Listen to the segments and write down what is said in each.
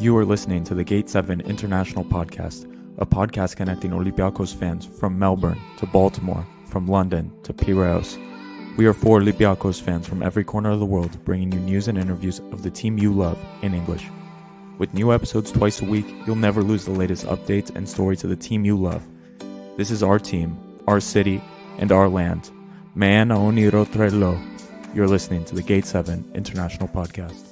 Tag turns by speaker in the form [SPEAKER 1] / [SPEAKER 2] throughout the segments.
[SPEAKER 1] You are listening to the Gate 7 International Podcast, a podcast connecting Olympiakos fans from Melbourne to Baltimore, from London to Piraeus. We are 4 Olympiakos fans from every corner of the world, bringing you news and interviews of the team you love in English. With new episodes twice a week, you'll never lose the latest updates and stories of the team you love. This is our team, our city, and our land. Man Aoni Rotrello. You're listening to the Gate 7 International Podcast.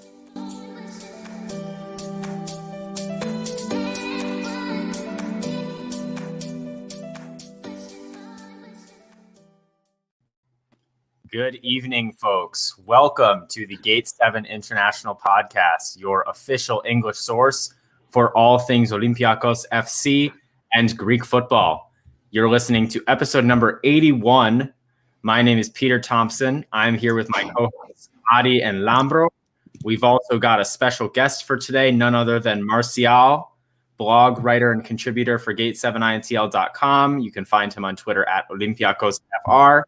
[SPEAKER 2] Good evening, folks. Welcome to the Gate 7 International Podcast, your official English source for all things Olympiakos FC and Greek football. You're listening to episode number 81. My name is Peter Thompson. I'm here with my co-hosts, Adi and Lambro. We've also got a special guest for today, none other than Marcial, blog writer and contributor for gate7intl.com. You can find him on Twitter at OlympiakosFR.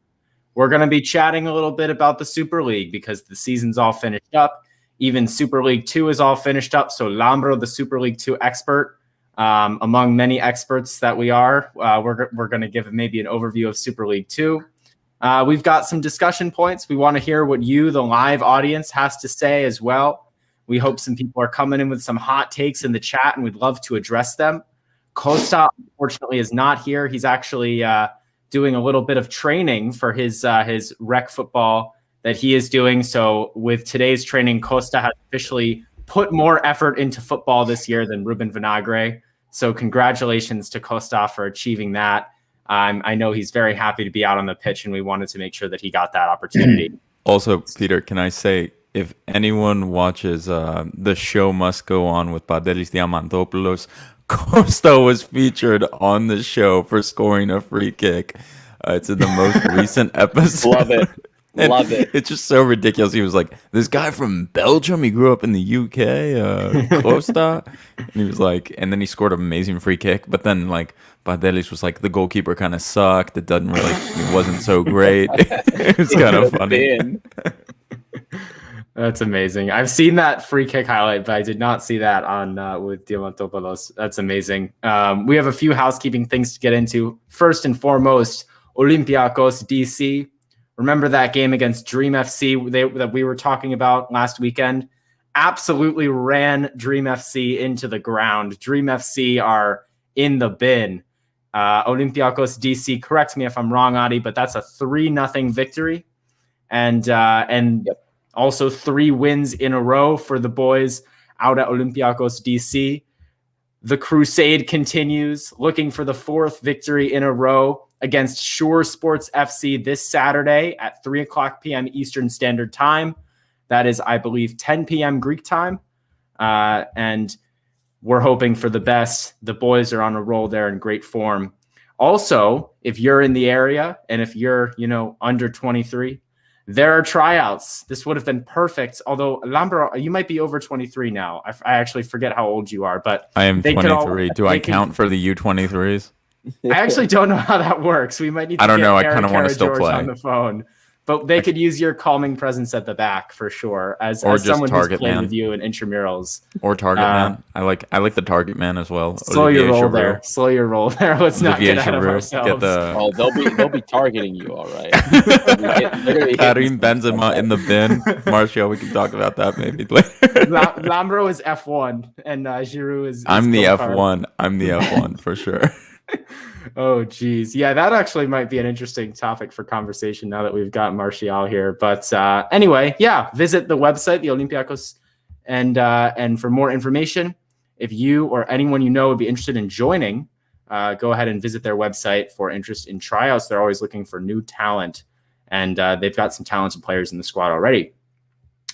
[SPEAKER 2] We're going to be chatting a little bit about the Super League because the season's all finished up. Even Super League 2 is all finished up. So Lambro, the Super League 2 expert, among many experts that we are, we're going to give maybe an overview of Super League 2. We've got some discussion points. We want to hear what you, the live audience, has to say as well. We hope some people are coming in with some hot takes in the chat, and we'd love to address them. Costa, unfortunately, is not here. He's actually doing a little bit of training for his rec football that he is doing. So with today's training, Costa has officially put more effort into football this year than Ruben Vinagre. So congratulations to Costa for achieving that. I know he's very happy to be out on the pitch, and we wanted to make sure that he got that opportunity.
[SPEAKER 1] Also, Peter, can I say, if anyone watches The Show Must Go On with Pantelis Diamantopoulos, Costa was featured on the show for scoring a free kick. It's in the most recent episode.
[SPEAKER 3] Love it. Love it.
[SPEAKER 1] It's just so ridiculous. He was like, this guy from Belgium, he grew up in the UK, Costa. And he was like, and then he scored an amazing free kick. But then, like, Pantelis was like, the goalkeeper kind of sucked. It wasn't so great. It was kind of funny.
[SPEAKER 2] That's amazing. I've seen that free kick highlight, but I did not see that on with Diamantopoulos. That's amazing. We have a few housekeeping things to get into. First and foremost, Olympiakos DC. Remember that game against Dream FC that we were talking about last weekend? Absolutely ran Dream FC into the ground. Dream FC are in the bin. Olympiakos DC, correct me if I'm wrong, Adi, but that's a 3-0 victory. And yep. Also 3 wins in a row for the boys out at Olympiakos DC. The crusade continues, looking for the 4th victory in a row against Shore Sports FC this Saturday at 3 o'clock p.m. Eastern Standard Time. That is, I believe, 10 p.m. Greek time. And we're hoping for the best. The boys are on a roll there in great form. Also, if you're in the area and if you're, under 23, there are tryouts. This would have been perfect. Although, Lambro, you might be over 23 now. I actually forget how old you are, but
[SPEAKER 1] I am 23. Do I count for the U23s?
[SPEAKER 2] I actually don't know how that works. We might need to
[SPEAKER 1] I don't
[SPEAKER 2] get
[SPEAKER 1] know. I
[SPEAKER 2] Kara
[SPEAKER 1] kind of want to still play
[SPEAKER 2] on the phone. But they could use your calming presence at the back for sure, as someone who's played with you in intramurals.
[SPEAKER 1] Or target man. I like the target man as well.
[SPEAKER 2] Slow your roll there. Let's not get ahead of ourselves.
[SPEAKER 3] They'll be targeting you, all right.
[SPEAKER 1] Karim Benzema in the bin. Martial, we can talk about that maybe later.
[SPEAKER 2] Lambro is F1 and Giroud is
[SPEAKER 1] I'm the F1. I'm the F1 for sure.
[SPEAKER 2] Oh, geez. Yeah, that actually might be an interesting topic for conversation now that we've got Martial here. But anyway, yeah, visit the website, the Olympiakos, and for more information, if you or anyone you know would be interested in joining, go ahead and visit their website for interest in tryouts. They're always looking for new talent, and they've got some talented players in the squad already.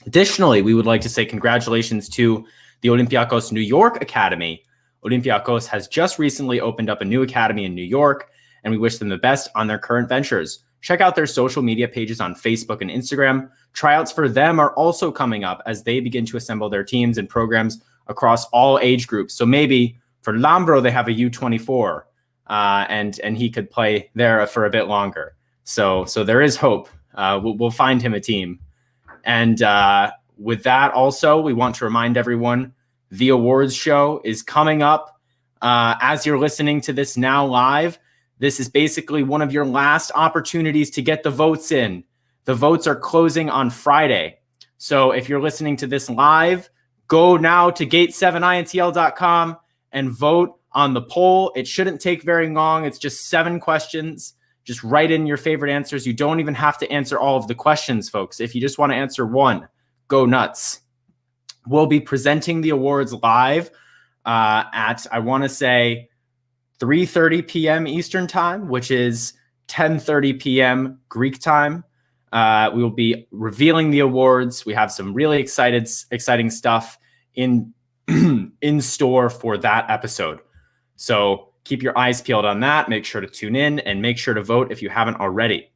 [SPEAKER 2] Additionally, we would like to say congratulations to the Olympiakos New York Academy. Olympiakos has just recently opened up a new academy in New York, and we wish them the best on their current ventures. Check out their social media pages on Facebook and Instagram. Tryouts for them are also coming up as they begin to assemble their teams and programs across all age groups. So maybe for Lambro, they have a U24, and he could play there for a bit longer. So there is hope. We'll find him a team. And with that also, we want to remind everyone The awards show is coming up as you're listening to this now live. This is basically one of your last opportunities to get the votes in. The votes are closing on Friday. So if you're listening to this live, go now to gate7intl.com and vote on the poll. It shouldn't take very long. It's just 7 questions. Just write in your favorite answers. You don't even have to answer all of the questions, folks. If you just want to answer one, go nuts. We'll be presenting the awards live at, I want to say, 3:30 p.m. Eastern time, which is 10:30 p.m. Greek time. We will be revealing the awards. We have some really exciting stuff in store for that episode. So keep your eyes peeled on that. Make sure to tune in and make sure to vote if you haven't already.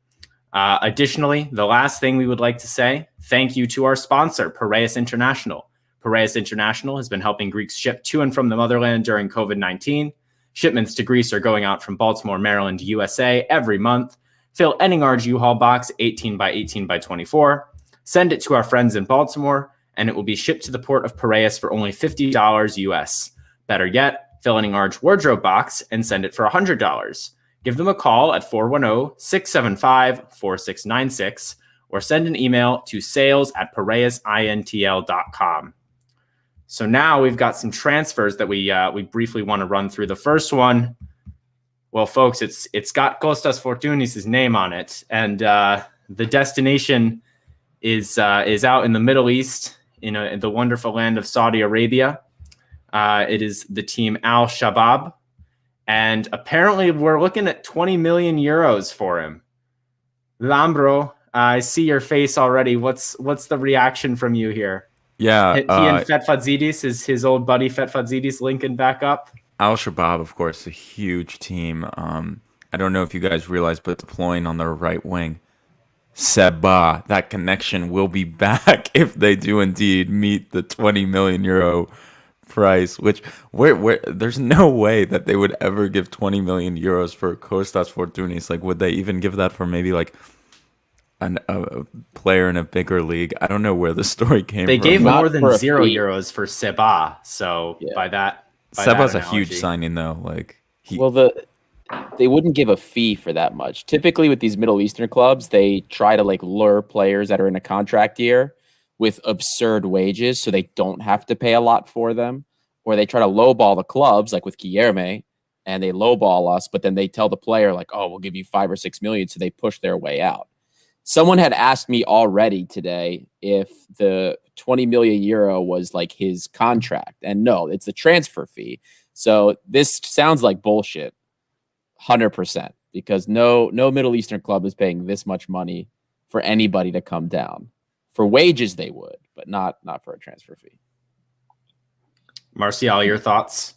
[SPEAKER 2] Additionally, the last thing we would like to say, thank you to our sponsor, Piraeus International. Piraeus International has been helping Greeks ship to and from the motherland during COVID-19. Shipments to Greece are going out from Baltimore, Maryland, USA every month. Fill any large U-Haul box, 18 by 18 by 24. Send it to our friends in Baltimore, and it will be shipped to the port of Piraeus for only $50 US. Better yet, fill any large wardrobe box and send it for $100. Give them a call at 410-675-4696 or send an email to sales@piraeusintl.com. So now we've got some transfers that we briefly want to run through. The first one, well, folks, it's got Kostas Fortounis' name on it, and the destination is out in the Middle East, in the wonderful land of Saudi Arabia. It is the team Al Shabab, and apparently we're looking at 20 million euros for him. Lambro, I see your face already. What's the reaction from you here?
[SPEAKER 1] Yeah,
[SPEAKER 2] he and Fetfadzidis, is his old buddy Fetfadzidis linking back up?
[SPEAKER 1] Al Shabab, of course, a huge team. I don't know if you guys realize, but deploying on their right wing, Seba, that connection will be back if they do indeed meet the 20 million euro price, which where there's no way that they would ever give 20 million euros for Kostas Fortounis. Like, would they even give that for maybe like a player in a bigger league? I don't know where the story came from.
[SPEAKER 2] They gave more than €0 for Seba, so yeah. by that
[SPEAKER 1] Seba's a huge signing though. Like
[SPEAKER 3] they wouldn't give a fee for that much. Typically with these Middle Eastern clubs, they try to like lure players that are in a contract year with absurd wages so they don't have to pay a lot for them, or they try to lowball the clubs like with Guilherme, and they lowball us, but then they tell the player like, oh, we'll give you 5 or 6 million, so they push their way out. Someone had asked me already today if the 20 million euro was like his contract. And no, it's the transfer fee. So this sounds like bullshit, 100%, because no Middle Eastern club is paying this much money for anybody to come down. For wages, they would, but not for a transfer fee.
[SPEAKER 2] Martial, your thoughts?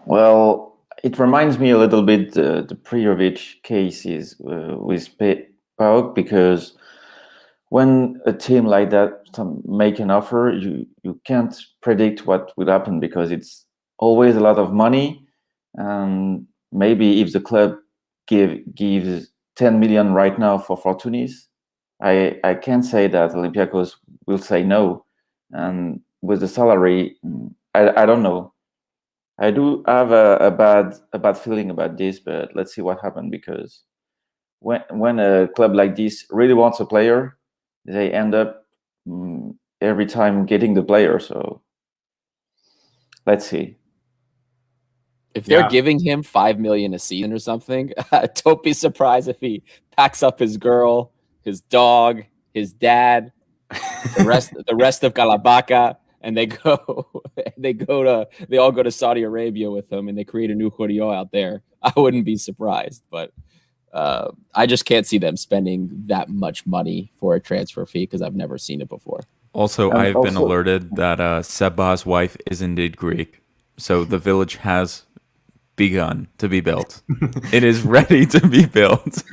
[SPEAKER 4] Well, it reminds me a little bit the Prijovic cases with PAOK, because when a team like that make an offer, you can't predict what will happen, because it's always a lot of money. And maybe if the club gives 10 million right now for Fortounis, I can't say that Olympiakos will say no. And with the salary, I don't know. I do have a bad feeling about this, but let's see what happens, because when a club like this really wants a player, they end up every time getting the player. So let's see.
[SPEAKER 3] If they're giving him 5 million a season or something, don't be surprised if he packs up his girl, his dog, his dad, the rest of Kalabaka, and they all go to Saudi Arabia with him, and they create a new Choreo out there. I wouldn't be surprised, but I just can't see them spending that much money for a transfer fee, because I've never seen it before.
[SPEAKER 1] Also, I've been alerted that Seba's wife is indeed Greek, so the village has begun to be built. It is ready to be built.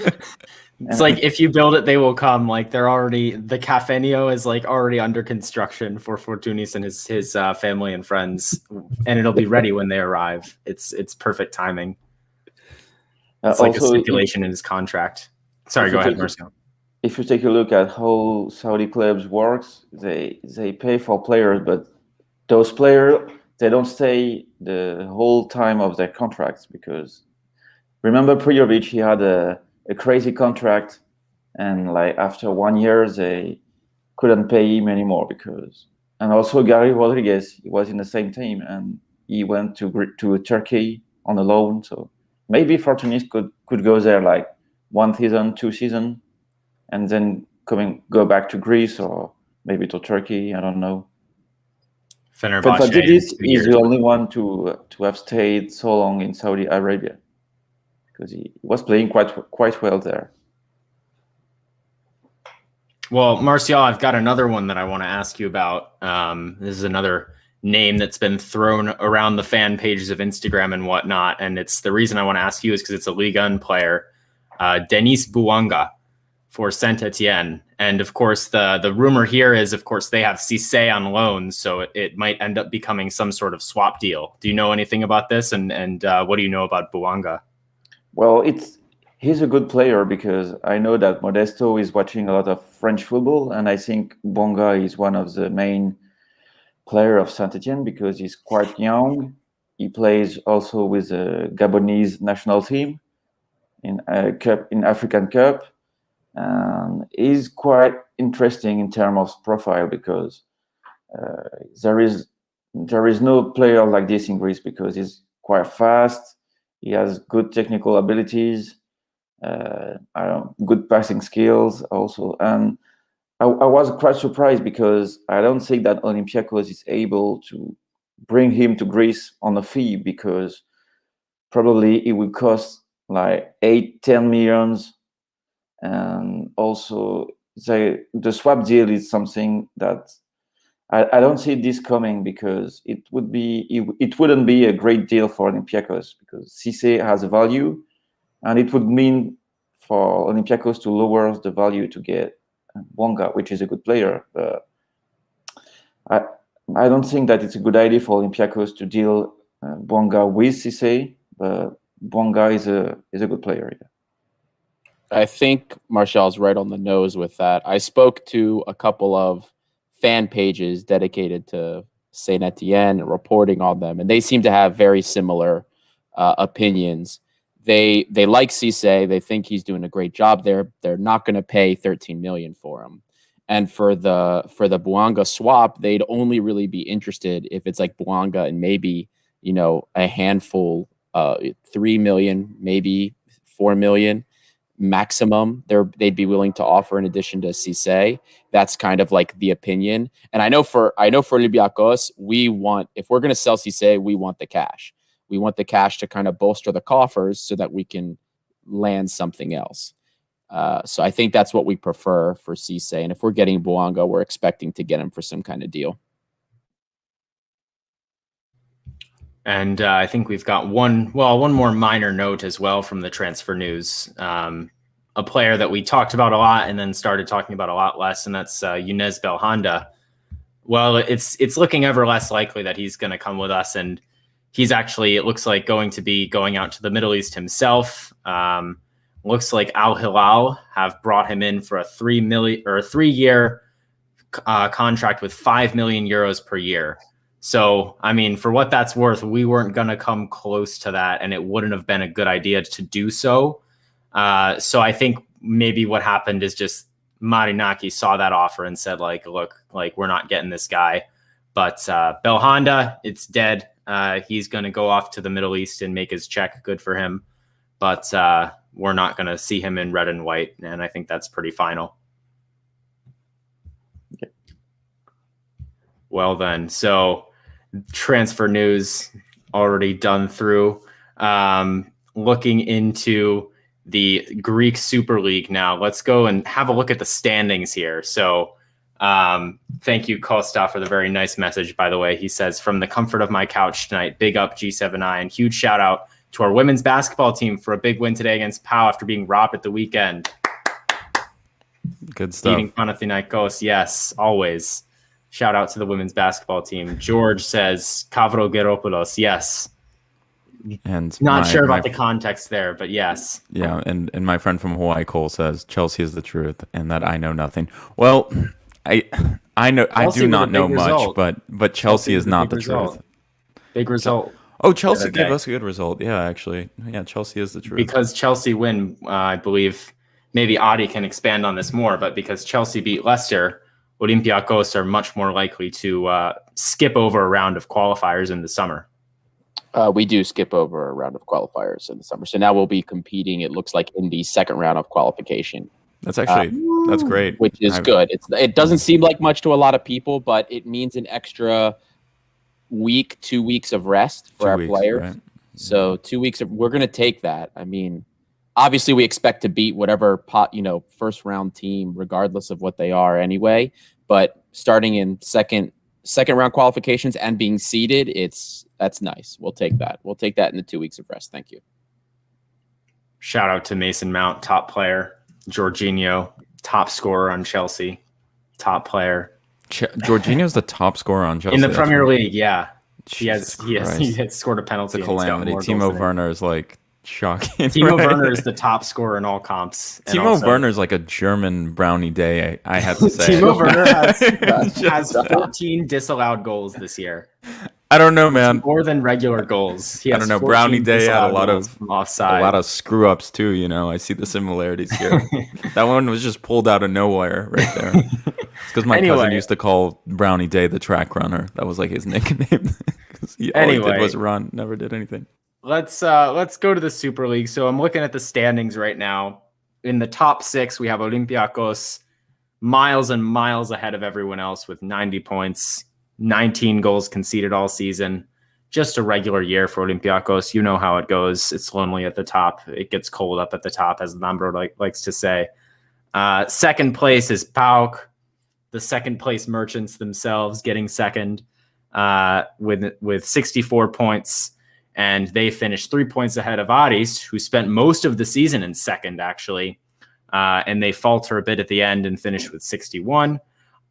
[SPEAKER 2] It's like, if you build it, they will come. Like, they're already, the Cafenio is like already under construction for Fortounis and his family and friends, and it'll be ready when they arrive. It's perfect timing. It's like a stipulation in his contract. Sorry, go ahead, Marcel.
[SPEAKER 4] If you take a look at how Saudi clubs works, they pay for players, but those players, they don't stay the whole time of their contracts, because remember Prijovic, he had a crazy contract, and like after 1 year they couldn't pay him anymore and also Gary Rodriguez, he was in the same team and he went to Turkey on a loan. So maybe Fortounis could go there like 1 season, 2 seasons, and then go back to Greece or maybe to Turkey. I don't know.
[SPEAKER 2] Fenerbahce
[SPEAKER 4] Fadidis is the only one to have stayed so long in Saudi Arabia, because he was playing quite well there.
[SPEAKER 2] Well, Martial, I've got another one that I want to ask you about. This is another name that's been thrown around the fan pages of Instagram and whatnot, and it's the reason I want to ask you is because it's a Ligue 1 player, Denis Bouanga for Saint-Etienne. And of course, the rumor here is, of course, they have Cisse on loan, so it might end up becoming some sort of swap deal. Do you know anything about this? And what do you know about Bouanga?
[SPEAKER 4] Well, he's a good player, because I know that Modesto is watching a lot of French football, and I think Bouanga is one of the main players of Saint-Etienne because he's quite young. He plays also with the Gabonese national team in African Cup, and he's quite interesting in terms of profile, because there is no player like this in Greece, because he's quite fast. He has good technical abilities. Good passing skills also, and I was quite surprised because I don't think that Olympiakos is able to bring him to Greece on a fee, because probably it would cost like 8-10 millions, and also the swap deal is something that I don't see this coming, because it wouldn't be a great deal for Olympiakos, because Cisse has a value. And it would mean for Olympiakos to lower the value to get Bouanga, which is a good player. But I don't think that it's a good idea for Olympiakos to deal Bouanga with Cisse. But Bouanga is a good player. Yeah.
[SPEAKER 3] I think Martial's right on the nose with that. I spoke to a couple of fan pages dedicated to Saint Etienne and reporting on them, and they seem to have very similar opinions. They like Cisse. They think he's doing a great job there. They're not going to pay 13 million for him. And for the Bouanga swap, they'd only really be interested if it's like Bouanga and maybe, a handful, 3 million, maybe 4 million maximum. They'd be willing to offer in addition to Cisse. That's kind of like the opinion. And I know for Olympiakos, if we're going to sell Cisse, we want the cash. We want the cash to kind of bolster the coffers so that we can land something else. So I think that's what we prefer for Cisse. And if we're getting Bouanga, we're expecting to get him for some kind of deal.
[SPEAKER 2] And I think we've got one more minor note as well from the transfer news. A player that we talked about a lot and then started talking about a lot less, and that's Denis Bouanga. Well, it's looking ever less likely that he's going to come with us, and he's actually, it looks like, going to be going out to the Middle East himself. Looks like Al Hilal have brought him in for a 3-year contract with 5 million euros per year. So, I mean, for what that's worth, we weren't going to come close to that, and it wouldn't have been a good idea to do so. So I think maybe what happened is just Marinaki saw that offer and said, look, we're not getting this guy. But Bouanga, it's dead. He's going to go off to the Middle East and make his check. Good for him. But we're not going to see him in red and white. And I think that's pretty final.
[SPEAKER 4] Okay.
[SPEAKER 2] Well, then. So transfer news already done through. Looking into the Greek Super League now. Let's go and have a look at the standings here. So thank you, Costa, for the very nice message, by the way. He says, from the comfort of my couch tonight, big up G7I, and huge shout out to our women's basketball team for a big win today against PAOK after being robbed at the weekend.
[SPEAKER 1] Good stuff.
[SPEAKER 2] Beating Panathinaikos, yes, always. Shout out to the women's basketball team. George says, Kavro Geropoulos, yes.
[SPEAKER 1] And
[SPEAKER 2] not sure about the context there, but yes.
[SPEAKER 1] Yeah, and my friend from Hawaii, Cole, says Chelsea is the truth and that I know nothing. Well, I I know. I
[SPEAKER 2] Chelsea
[SPEAKER 1] do
[SPEAKER 2] with
[SPEAKER 1] not
[SPEAKER 2] a
[SPEAKER 1] know
[SPEAKER 2] big
[SPEAKER 1] much,
[SPEAKER 2] result.
[SPEAKER 1] but Chelsea is
[SPEAKER 2] with a
[SPEAKER 1] not
[SPEAKER 2] big
[SPEAKER 1] the
[SPEAKER 2] result.
[SPEAKER 1] truth.
[SPEAKER 2] Big result.
[SPEAKER 1] Oh, Chelsea
[SPEAKER 2] other
[SPEAKER 1] gave
[SPEAKER 2] day.
[SPEAKER 1] us a good result. Yeah, actually. Yeah, Chelsea is the truth.
[SPEAKER 2] Because Chelsea win, I believe, maybe Adi can expand on this more, but because Chelsea beat Leicester, Olympiakos are much more likely to skip over a round of qualifiers in the summer.
[SPEAKER 3] We do skip over a round of qualifiers in the summer. So now we'll be competing, it looks like, in the second round of qualification.
[SPEAKER 1] That's actually that's great.
[SPEAKER 3] Which is good. It doesn't seem like much to a lot of people, but it means an extra week, 2 weeks of rest for our players.
[SPEAKER 1] Right?
[SPEAKER 3] So 2 weeks we're going to take that. I mean, obviously we expect to beat whatever first round team, regardless of what they are anyway. But starting in second round qualifications and being seeded, that's nice. We'll take that. We'll take that in the 2 weeks of rest. Thank you.
[SPEAKER 2] Shout out to Mason Mount, top player. Jorginho, top scorer on Chelsea, top player.
[SPEAKER 1] Jorginho's the top scorer on Chelsea
[SPEAKER 2] in the Premier League. Yeah,
[SPEAKER 1] Jesus
[SPEAKER 2] he has scored a penalty.
[SPEAKER 1] It's a calamity. Timo Werner is like shocking.
[SPEAKER 2] Timo
[SPEAKER 1] right?
[SPEAKER 2] Werner is the top scorer in all comps.
[SPEAKER 1] Timo Werner is like a German Brownie Day. I have to say.
[SPEAKER 2] Timo Werner has 14 disallowed goals this year.
[SPEAKER 1] I don't know, man.
[SPEAKER 2] More than regular goals.
[SPEAKER 1] I don't know. Brownie Day had a lot of
[SPEAKER 2] offside.
[SPEAKER 1] A lot of screw ups too. You know, I see the similarities here. That one was just pulled out of nowhere right there. It's because my cousin used to call Brownie Day the track runner. That was like his nickname. All he did was run, never did anything.
[SPEAKER 2] Let's go to the Super League. So I'm looking at the standings right now. In the top 6, we have Olympiakos miles and miles ahead of everyone else with 90 points. 19 goals conceded all season. Just a regular year for Olympiakos. You know how it goes. It's lonely at the top. It gets cold up at the top, as Lambro likes to say. Second place is PAOK. The second place merchants themselves getting second with 64 points. And they finished 3 points ahead of Aris, who spent most of the season in second, actually. And they falter a bit at the end and finish with 61.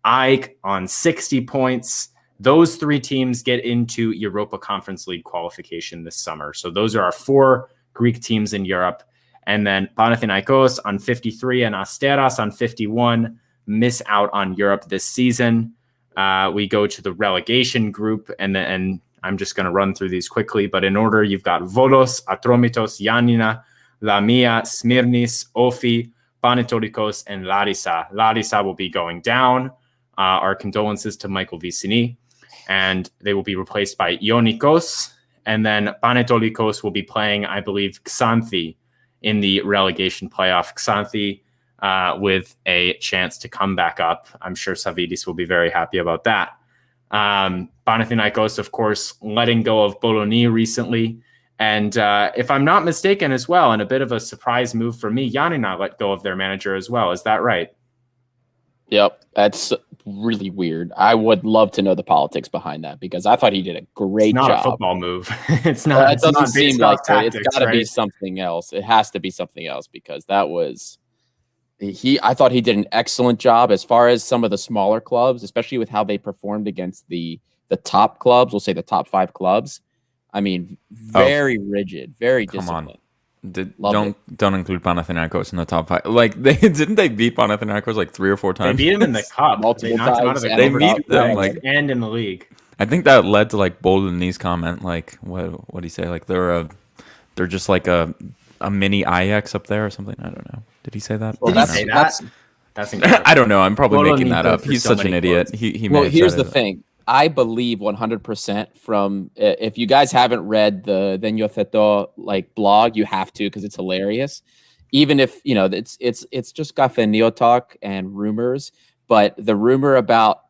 [SPEAKER 2] AEK on 60 points. Those 3 teams get into Europa Conference League qualification this summer. So those are our 4 Greek teams in Europe. And then Panathinaikos on 53 and Asteras on 51 miss out on Europe this season. We go to the relegation group, and I'm just going to run through these quickly. But in order, you've got Volos, Atromitos, Yanina, Lamia, Smirnis, Ofi, Panetolikos, and Larissa. Larissa will be going down. Our condolences to Michael Vicini. And they will be replaced by Ionikos. And then Panetolikos will be playing, I believe, Xanthi in the relegation playoff. Xanthi with a chance to come back up. I'm sure Savidis will be very happy about that. Panathinaikos, of course, letting go of Bologna recently. And if I'm not mistaken as well, and a bit of a surprise move for me, Yanina let go of their manager as well. Is that right?
[SPEAKER 3] Yep, that's really weird. I would love to know the politics behind that, because I thought he did a great job.
[SPEAKER 2] It's not a football move. It's not.
[SPEAKER 3] It doesn't seem like
[SPEAKER 2] tactics,
[SPEAKER 3] it's got to be something else. It has to be something else, because that was I thought he did an excellent job as far as some of the smaller clubs, especially with how they performed against the top clubs. We'll say the top 5 clubs. I mean, very rigid, very disciplined.
[SPEAKER 1] Don't include Panathinaikos in the top 5. Like didn't they beat Panathinaikos like 3 or 4 times?
[SPEAKER 2] They beat him in the cup.
[SPEAKER 3] Multiple times.
[SPEAKER 2] They
[SPEAKER 1] beat them like
[SPEAKER 2] and in the league.
[SPEAKER 1] I think that led to like Bologna's comment, like what did he say? Like they're just like a mini Ajax up there or something. I don't know. Did he say that?
[SPEAKER 2] Well, did he say that? That's incredible.
[SPEAKER 1] I don't know. I'm probably making that up. He's such an idiot. He
[SPEAKER 3] well, here's the thing. I believe 100% from, if you guys haven't read the Denyotheto like blog, you have to, because it's hilarious. Even if, it's just Gafenio talk and rumors, but the rumor about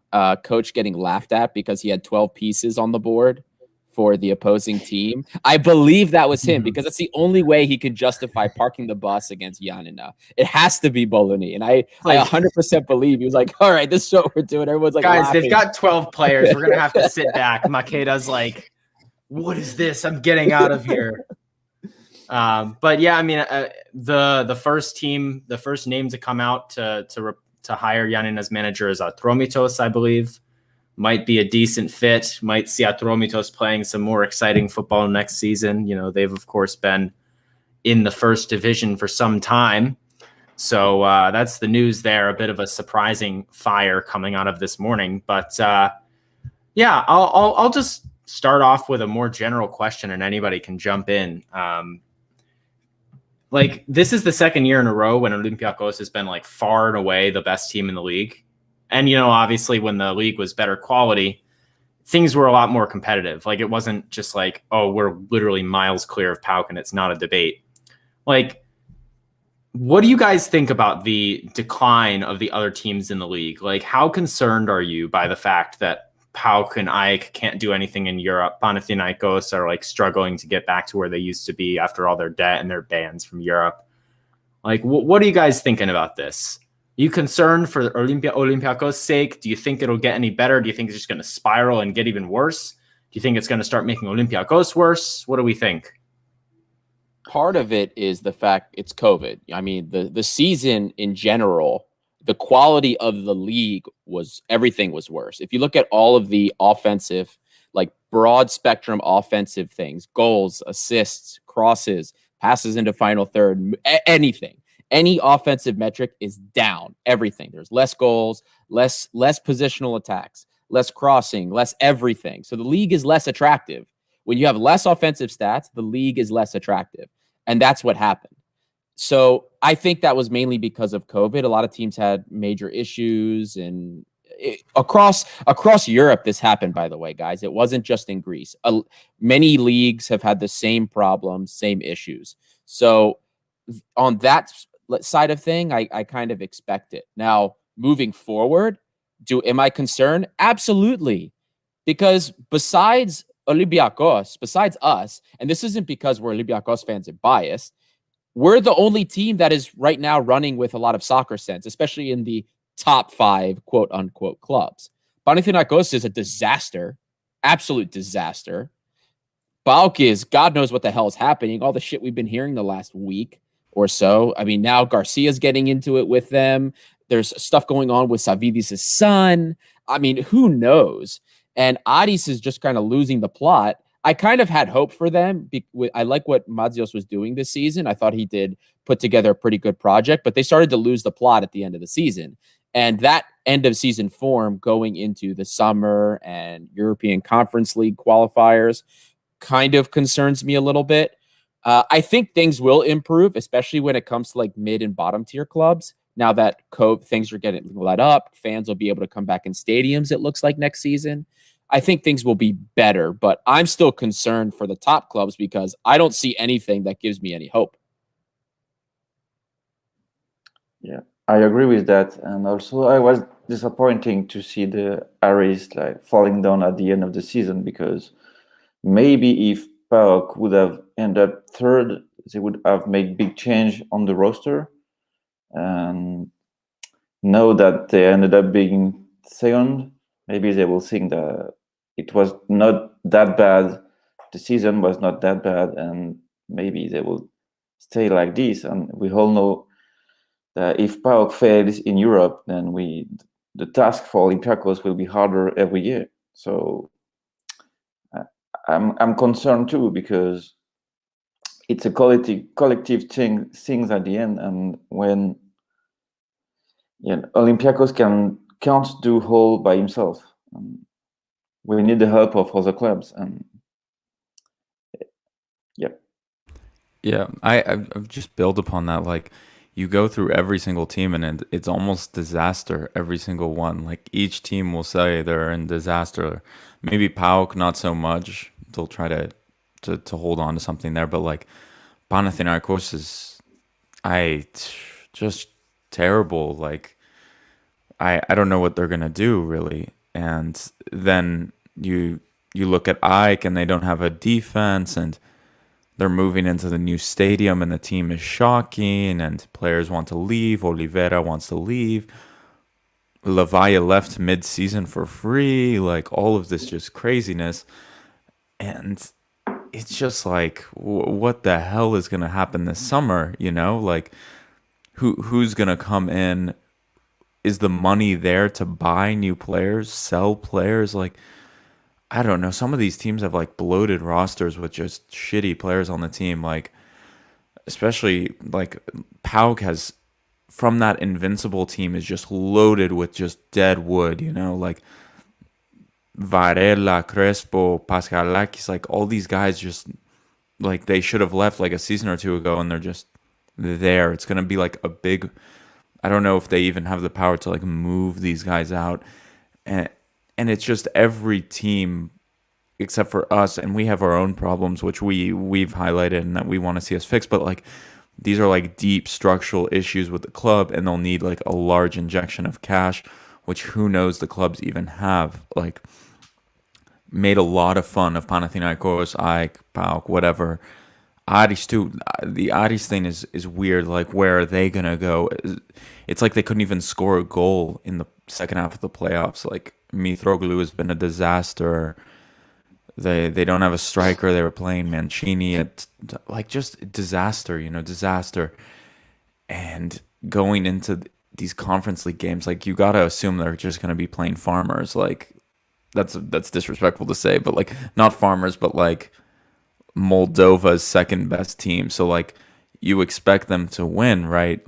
[SPEAKER 3] coach getting laughed at because he had 12 pieces on the board for the opposing team, I believe that was him, because that's the only way he could justify parking the bus against Yanina. It has to be Bologna. And I 100% believe he was like, all right, this is what we're doing. Everyone's like,
[SPEAKER 2] guys,
[SPEAKER 3] laughing.
[SPEAKER 2] They've got 12 players. We're going to have to sit back. Makeda's like, what is this? I'm getting out of here. But yeah, I mean, the first name to come out to hire Yanina's manager is Atromitos, I believe. Might be a decent fit. Might see Atromitos playing some more exciting football next season. They've of course been in the first division for some time. So that's the news there. A bit of a surprising fire coming out of this morning. But yeah, I'll just start off with a more general question, and anybody can jump in. Like, this is the second year in a row when Olympiakos has been like far and away the best team in the league. And, you know, obviously when the league was better quality, things were a lot more competitive. Like, it wasn't just like, oh, we're literally miles clear of PAOK and it's not a debate. Like, what do you guys think about the decline of the other teams in the league? Like, how concerned are you by the fact that PAOK and AEK can't do anything in Europe? Panathinaikos are like struggling to get back to where they used to be after all their debt and their bans from Europe. Like, what are you guys thinking about this? Are you concerned for Olympiakos' sake? Do you think it'll get any better? Do you think it's just going to spiral and get even worse? Do you think it's going to start making Olympiakos worse? What do we think?
[SPEAKER 3] Part of it is the fact it's COVID. I mean, the season in general, the quality of the league everything was worse. If you look at all of the offensive, like broad spectrum offensive things, goals, assists, crosses, passes into final third, anything, any offensive metric is down. Everything. There's less goals, less positional attacks, less crossing, less everything. So the league is less attractive. When you have less offensive stats, the league is less attractive. And that's what happened. So I think that was mainly because of COVID. A lot of teams had major issues, and across Europe, this happened, by the way, guys. It wasn't just in Greece. Many leagues have had the same problems, same issues. So on that side of thing, I kind of expect it. Now, moving forward, am I concerned? Absolutely. Because besides Olympiakos, besides us, and this isn't because we're Olympiakos fans and biased, we're the only team that is right now running with a lot of soccer sense, especially in the top 5 quote unquote clubs. Panathinaikos is a disaster, absolute disaster. PAOK is, God knows what the hell is happening. All the shit we've been hearing the last week or so. I mean, now Garcia's getting into it with them. There's stuff going on with Savidis' son. I mean, who knows? And Aris is just kind of losing the plot. I kind of had hope for them. I like what Madzios was doing this season. I thought he did put together a pretty good project, but they started to lose the plot at the end of the season. And that end of season form going into the summer and European Conference League qualifiers kind of concerns me a little bit. I think things will improve, especially when it comes to like mid and bottom tier clubs. Now that things are getting let up, fans will be able to come back in stadiums, it looks like, next season. I think things will be better, but I'm still concerned for the top clubs because I don't see anything that gives me any hope.
[SPEAKER 4] Yeah, I agree with that. And also I was disappointing to see the Aris like falling down at the end of the season, because maybe if PAOK would have ended up third, they would have made big change on the roster. And now that they ended up being second, maybe they will think that it was not that bad. The season was not that bad, and maybe they will stay like this. And we all know that if PAOK fails in Europe, then the task for Olympiakos will be harder every year. So I'm concerned too, because it's a collective things at the end, and when Olympiakos can't do whole by himself. We need the help of other clubs, and
[SPEAKER 1] I've just build upon that. Like, you go through every single team, and it's almost disaster every single one. Like, each team will say they're in disaster. Maybe PAOK not so much. They'll try to hold on to something there, but like Panathinaikos is just terrible. Like, I don't know what they're gonna do really. And then you look at AEK, and they don't have a defense, and they're moving into the new stadium, and the team is shocking, and players want to leave. Oliveira wants to leave. Lavaya left mid-season for free. Like, all of this just craziness. And it's just like, what the hell is going to happen this summer? You know, like, who's going to come in? Is the money there to buy new players, sell players? Like, I don't know. Some of these teams have like bloated rosters with just shitty players on the team. Like, especially like PAOK has from that invincible team is just loaded with just dead wood, you know, like Varela, Crespo, Pascalakis, like all these guys just like they should have left like a season or two ago, and they're just there. It's gonna be like a big. I don't know if they even have the power to like move these guys out, and it's just every team except for us, and we have our own problems which we've highlighted and that we want to see us fix. But like these are like deep structural issues with the club, and they'll need like a large injection of cash, which who knows the clubs even have. Like made a lot of fun of Panathinaikos, AEK, PAOK, whatever. Aris too. The Aris thing is weird. Like, where are they gonna go? It's like they couldn't even score a goal in the second half of the playoffs. Like Mitroglou has been a disaster. They don't have a striker. They were playing Mancini. It's like just disaster, you know, disaster. And going into these Conference League games, like you gotta assume they're just gonna be playing farmers. Like that's disrespectful to say, but like not farmers, but like Moldova's second best team. So like you expect them to win, right?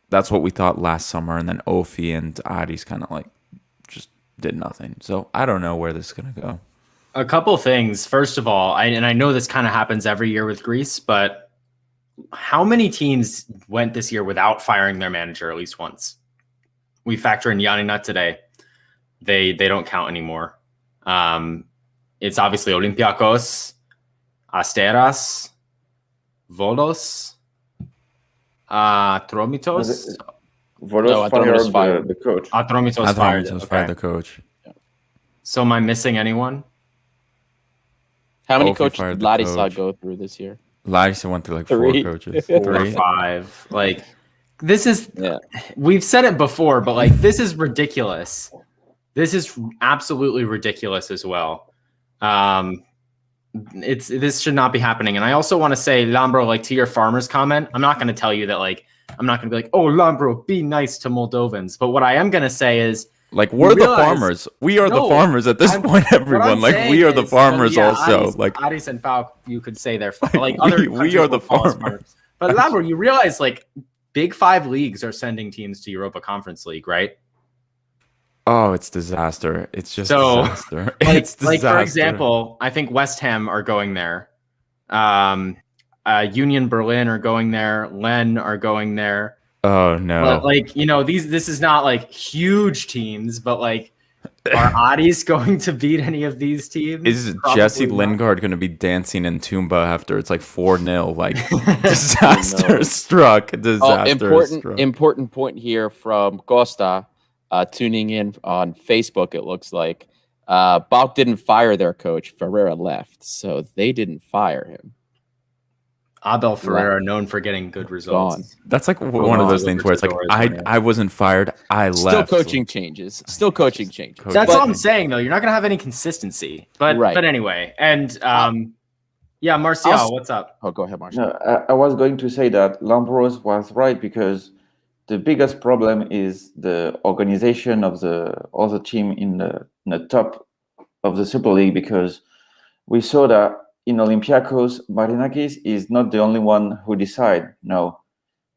[SPEAKER 1] That's what we thought last summer, and then Ofi and Aris kind of like just did nothing. So I don't know where this is gonna go.
[SPEAKER 2] A couple things. First of all, I know this kind of happens every year with Greece, but how many teams went this year without firing their manager at least once? We factor in Yanina today. They don't count anymore. It's obviously Olympiakos, Asteras, Volos, Atromitos.
[SPEAKER 4] Volos fired the coach.
[SPEAKER 2] Atromitos fired
[SPEAKER 1] the coach.
[SPEAKER 2] So am I missing anyone?
[SPEAKER 3] How many
[SPEAKER 1] Ofi
[SPEAKER 3] coaches
[SPEAKER 1] fired
[SPEAKER 3] did
[SPEAKER 1] the
[SPEAKER 3] Larissa
[SPEAKER 1] coach.
[SPEAKER 3] go through this year?
[SPEAKER 1] Larissa went through like
[SPEAKER 3] Three.
[SPEAKER 1] 4 coaches.
[SPEAKER 2] 4 or
[SPEAKER 1] 3.
[SPEAKER 2] 5. Like this is,
[SPEAKER 3] Yeah.
[SPEAKER 2] we've said it before, but like this is ridiculous. This is absolutely ridiculous as well. This should not be happening. And I also want to say, Lambro, like to your farmers comment, I'm not going to tell you that like I'm not going to be like, oh, Lambro, be nice to Moldovans. But what I am going to say is,
[SPEAKER 1] like we're the farmers. We are the farmers at this point, everyone. Like we are the farmers also. Like
[SPEAKER 2] Aris and PAOK, you could say they're like other
[SPEAKER 1] we are the farmers.
[SPEAKER 2] But Lambro, you realize like Big 5 leagues are sending teams to Europa Conference League, right?
[SPEAKER 1] Oh, it's disaster. It's just
[SPEAKER 2] So,
[SPEAKER 1] disaster.
[SPEAKER 2] Like,
[SPEAKER 1] It's disaster.
[SPEAKER 2] Like for example, I think West Ham are going there. Union Berlin are going there. Len are going there.
[SPEAKER 1] Oh no!
[SPEAKER 2] But like, you know, this is not like huge teams, but like, are Aris going to beat any of these teams?
[SPEAKER 1] Is
[SPEAKER 2] Probably
[SPEAKER 1] Jesse
[SPEAKER 2] not.
[SPEAKER 1] Lingard going to be dancing in Tumba after it's like 4-0? Like disaster struck. Disaster
[SPEAKER 3] Important point here from Costa, tuning in on Facebook. It looks like PAOK didn't fire their coach. Ferreira left, so they didn't fire him.
[SPEAKER 2] Abel Ferreira, known for getting good results.
[SPEAKER 3] Gone.
[SPEAKER 1] That's like one of those things where it's like I wasn't fired. I left.
[SPEAKER 3] Still coaching changes. Still coaching changes.
[SPEAKER 2] That's all I'm saying, though. You're not going to have any consistency. But anyway, and yeah, Martial, what's up?
[SPEAKER 3] Oh, go ahead, Martial.
[SPEAKER 4] No, I was going to say that Lambros was right, because the biggest problem is the organization of the other team in the top of the Super League, because we saw that in Olympiakos, Marinakis is not the only one who decide. No.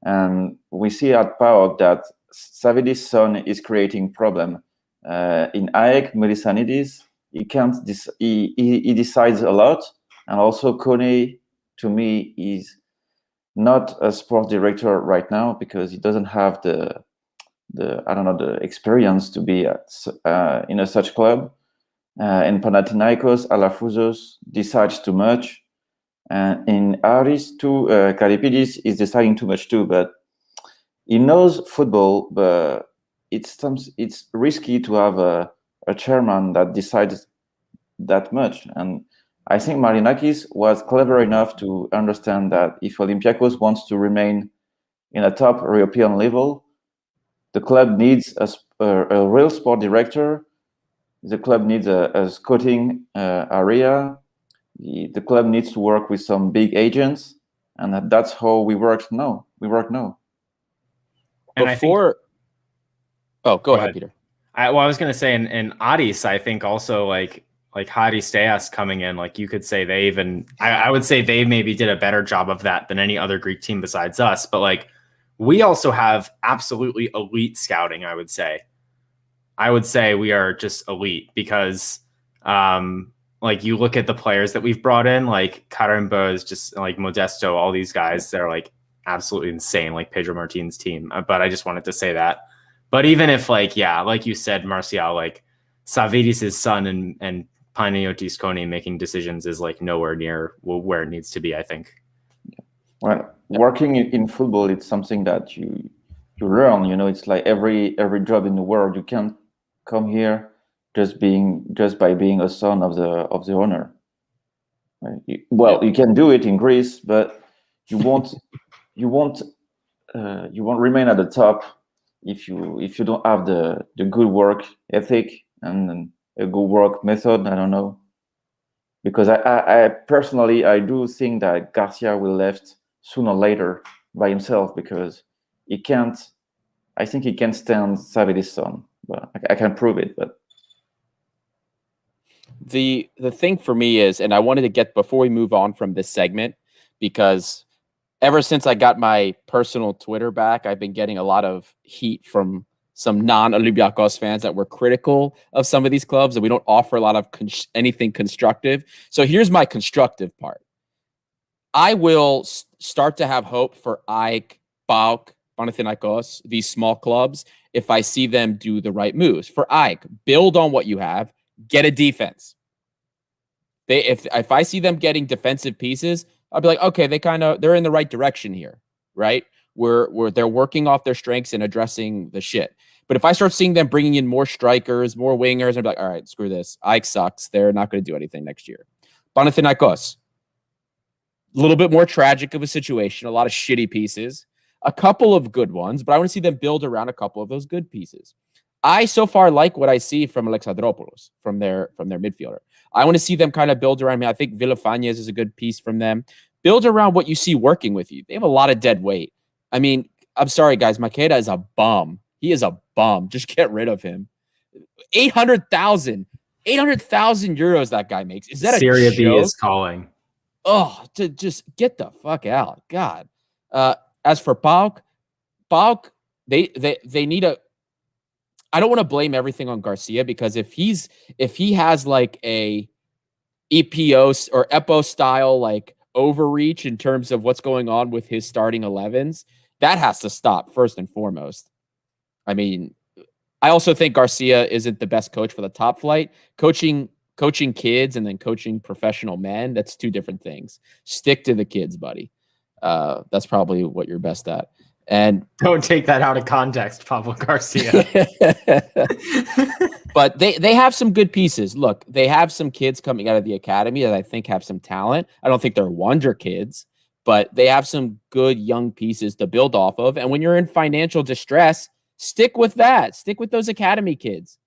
[SPEAKER 4] And we see at PAOK that Savidis' son is creating problem. In AEK, Melisanidis, he decides a lot. And also Kone, to me, is not a sport director right now, because he doesn't have the experience to be in a such club. In Panathinaikos, Alafouzos decides too much. In Aris, too, Karipidis is deciding too much too. But he knows football, but it's risky to have a chairman that decides that much. And I think Marinakis was clever enough to understand that if Olympiakos wants to remain in a top European level, the club needs a real sport director. The club needs a scouting area. The club needs to work with some big agents, and that's how we work now.
[SPEAKER 2] And
[SPEAKER 3] go ahead, Peter.
[SPEAKER 2] I was going to say, in Aris, I think also like Haris Deas coming in, like you could say I would say they maybe did a better job of that than any other Greek team besides us. But like we also have absolutely elite scouting, I would say. I would say we are just elite because like you look at the players that we've brought in, like Caramba is just like Modesto, all these guys, they're like absolutely insane, like Pedro Martin's team. But I just wanted to say that. But even if like, yeah, like you said, Marcial, like Savidis' son and Panayotis Kone making decisions is like nowhere near where it needs to be, I think.
[SPEAKER 4] Well, working in football, it's something that you learn. You know, it's like every job in the world. You can't come here just by being a son of the owner. Right? You can do it in Greece, but you won't remain at the top if you don't have the good work ethic and a good work method. I don't know, because I personally I do think that Garcia will left sooner or later by himself, because I think he can't stand Savidis' son. But I can't prove it. But
[SPEAKER 3] the thing for me is, and I wanted to get before we move on from this segment, because ever since I got my personal Twitter back, I've been getting a lot of heat from some non-Olympiakos fans that were critical of some of these clubs, and we don't offer a lot of anything constructive. So here's my constructive part. I will start to have hope for AEK, PAOK, Panathinaikos, these small clubs, if I see them do the right moves. For AEK, build on what you have, get a defense. If I see them getting defensive pieces, I'll be like, okay, they're in the right direction here, right? Where they're working off their strengths and addressing the shit. But if I start seeing them bringing in more strikers, more wingers, I'd be like, all right, screw this. AEK sucks. They're not going to do anything next year. Panathinaikos, a little bit more tragic of a situation, a lot of shitty pieces, a couple of good ones, but I want to see them build around a couple of those good pieces. I so far like what I see from Alexandropoulos, from their midfielder. I want to see them kind of build around me. I think Villafañez is a good piece from them. Build around what you see working with you. They have a lot of dead weight. I mean, I'm sorry, guys. Makeda is a bum. He is a bum. Just get rid of him. 800,000 euros that guy makes. Is that
[SPEAKER 2] Syria
[SPEAKER 3] a joke?
[SPEAKER 2] B is calling.
[SPEAKER 3] Oh, to just get the fuck out. God. As for PAOK, they need a. I don't want to blame everything on Garcia, because if he has like a EPO or EPO style like overreach in terms of what's going on with his starting 11s, that has to stop first and foremost. I mean, I also think Garcia isn't the best coach for the top flight. Coaching kids and then coaching professional men, that's two different things. Stick to the kids, buddy. That's probably what you're best at. And
[SPEAKER 2] don't take that out of context, Pablo Garcia.
[SPEAKER 3] But they have some good pieces. Look, they have some kids coming out of the academy that I think have some talent. I don't think they're wonder kids, but they have some good young pieces to build off of. And when you're in financial distress, stick with that. Stick with those academy kids.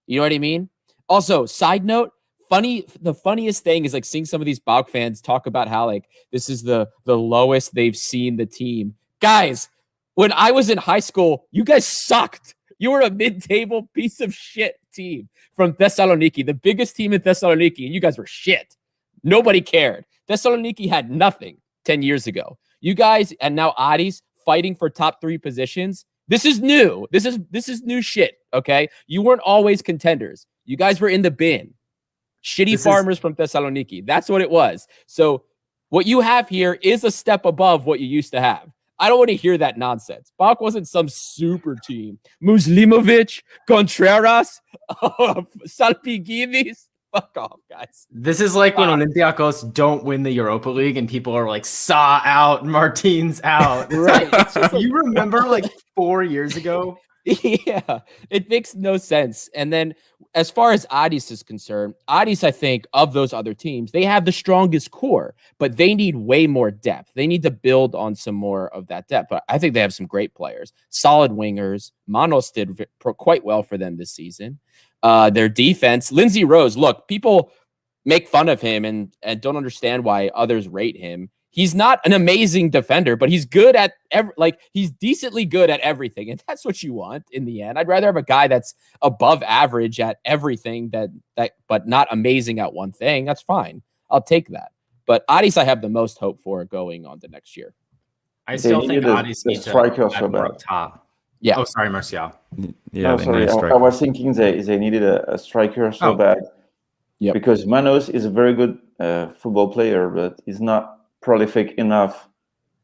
[SPEAKER 3] You know what I mean? Also, side note, the funniest thing is like seeing some of these PAOK fans talk about how like this is the lowest they've seen the team. Guys, when I was in high school, you guys sucked. You were a mid-table piece of shit team from Thessaloniki, the biggest team in Thessaloniki, and you guys were shit. Nobody cared. Thessaloniki had nothing 10 years ago. You guys, and now Aris fighting for top 3 positions. This is new. This is new shit, okay? You weren't always contenders. You guys were in the bin. Shitty farmers from Thessaloniki. That's what it was. So what you have here is a step above what you used to have. I don't want to hear that nonsense. PAOK wasn't some super team. Muslimovic, Contreras, Salpigidis. Fuck off, guys.
[SPEAKER 2] This is like when Olympiakos don't win the Europa League and people are like, Saw out, Martins out.
[SPEAKER 3] Right.
[SPEAKER 2] You remember like 4 years ago?
[SPEAKER 3] Yeah, it makes no sense. And then as far as Aris is concerned, Aris, I think, of those other teams, they have the strongest core, but they need way more depth. They need to build on some more of that depth. But I think they have some great players, solid wingers. Manos did quite well for them this season. Their defense, Lindsay Rose, look, people make fun of him and don't understand why others rate him. He's not an amazing defender, but he's good at he's decently good at everything. And that's what you want in the end. I'd rather have a guy that's above average at everything but not amazing at one thing. That's fine. I'll take that. But Aris, I have the most hope for going on to next year.
[SPEAKER 2] I still think Adi's
[SPEAKER 4] the
[SPEAKER 2] need to
[SPEAKER 4] striker
[SPEAKER 2] add
[SPEAKER 4] so
[SPEAKER 2] more
[SPEAKER 4] bad.
[SPEAKER 2] up top.
[SPEAKER 3] Yeah.
[SPEAKER 2] Oh, sorry, Martial.
[SPEAKER 1] Yeah,
[SPEAKER 4] No, sorry. I was thinking they needed a striker so bad.
[SPEAKER 3] Yep.
[SPEAKER 4] Because Manos is a very good football player, but he's not prolific enough.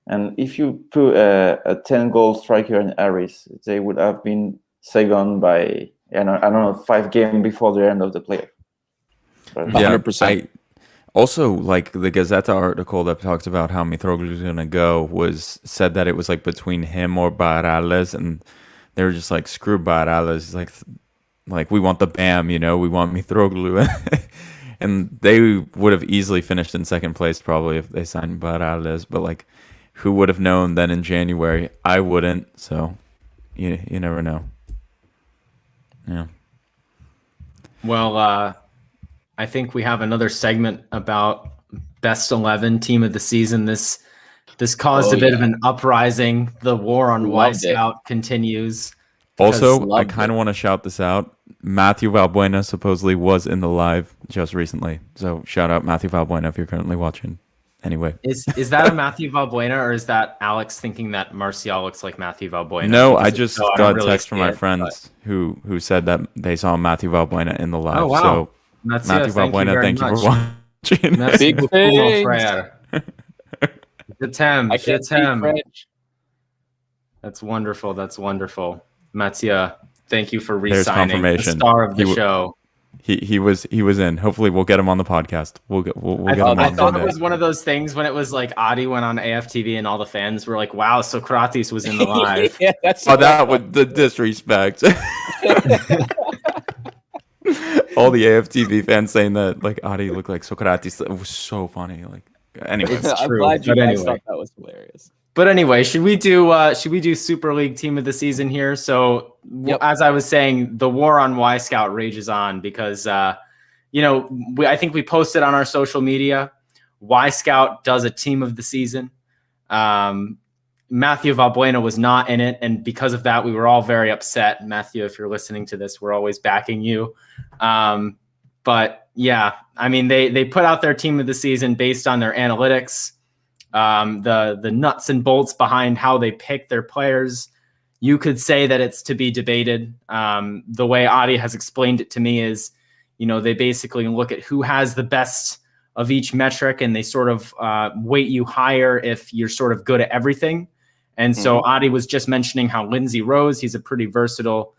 [SPEAKER 4] And if you put a 10-goal striker in Aris, they would have been second by, I don't know, 5 games before the end of the playoff. But
[SPEAKER 3] 100%.
[SPEAKER 1] Also, like the Gazzetta article that talks about how Mitroglou is going to go said that it was like between him or Barales, and they were just like, screw Barales. Like we want the BAM, we want Mitroglou. And they would have easily finished in second place probably if they signed Barales. But like, who would have known then in January? I wouldn't. So you never know. Yeah.
[SPEAKER 2] Well, I think we have another segment about best 11 team of the season. This caused a bit of an uprising. The war on Wyscout continues.
[SPEAKER 1] Also, I kind of want to shout this out. Matthew Valbuena supposedly was in the live just recently. So shout out Matthew Valbuena if you're currently watching. Anyway.
[SPEAKER 2] Is that a Matthew Valbuena, or is that Alex thinking that Martial looks like Matthew Valbuena?
[SPEAKER 1] No, I just got a text from my friends who said that they saw Matthew Valbuena in the live.
[SPEAKER 2] Oh, wow.
[SPEAKER 1] So
[SPEAKER 2] Matthew
[SPEAKER 1] Valbuena, thank you for watching.
[SPEAKER 2] Big things. That's wonderful. That's wonderful. Mathieu, thank you for re-signing the star of the show.
[SPEAKER 1] He was in. Hopefully, we'll get him on the podcast. We'll get him on.
[SPEAKER 2] I thought it was one of those things when it was like Adi went on AFTV and all the fans were like, "Wow, Socrates was in the live."
[SPEAKER 3] Yeah,
[SPEAKER 1] that was the disrespect. All the AFTV fans saying that like Adi looked like Socrates. It was so funny. Like anyway,
[SPEAKER 2] it's true.
[SPEAKER 3] I'm glad you guys thought that was hilarious.
[SPEAKER 2] But anyway, should we do Super League Team of the Season here? So as I was saying, the war on Wyscout rages on because I think we posted on our social media. Wyscout does a Team of the Season. Matthew Valbuena was not in it, and because of that, we were all very upset. Matthew, if you're listening to this, we're always backing you. But yeah, I mean, they put out their Team of the Season based on their analytics. The nuts and bolts behind how they pick their players, you could say that it's to be debated. The way Adi has explained it to me is, they basically look at who has the best of each metric, and they sort of weight you higher if you're sort of good at everything. And so Adi was just mentioning how Lindsay Rose, he's a pretty versatile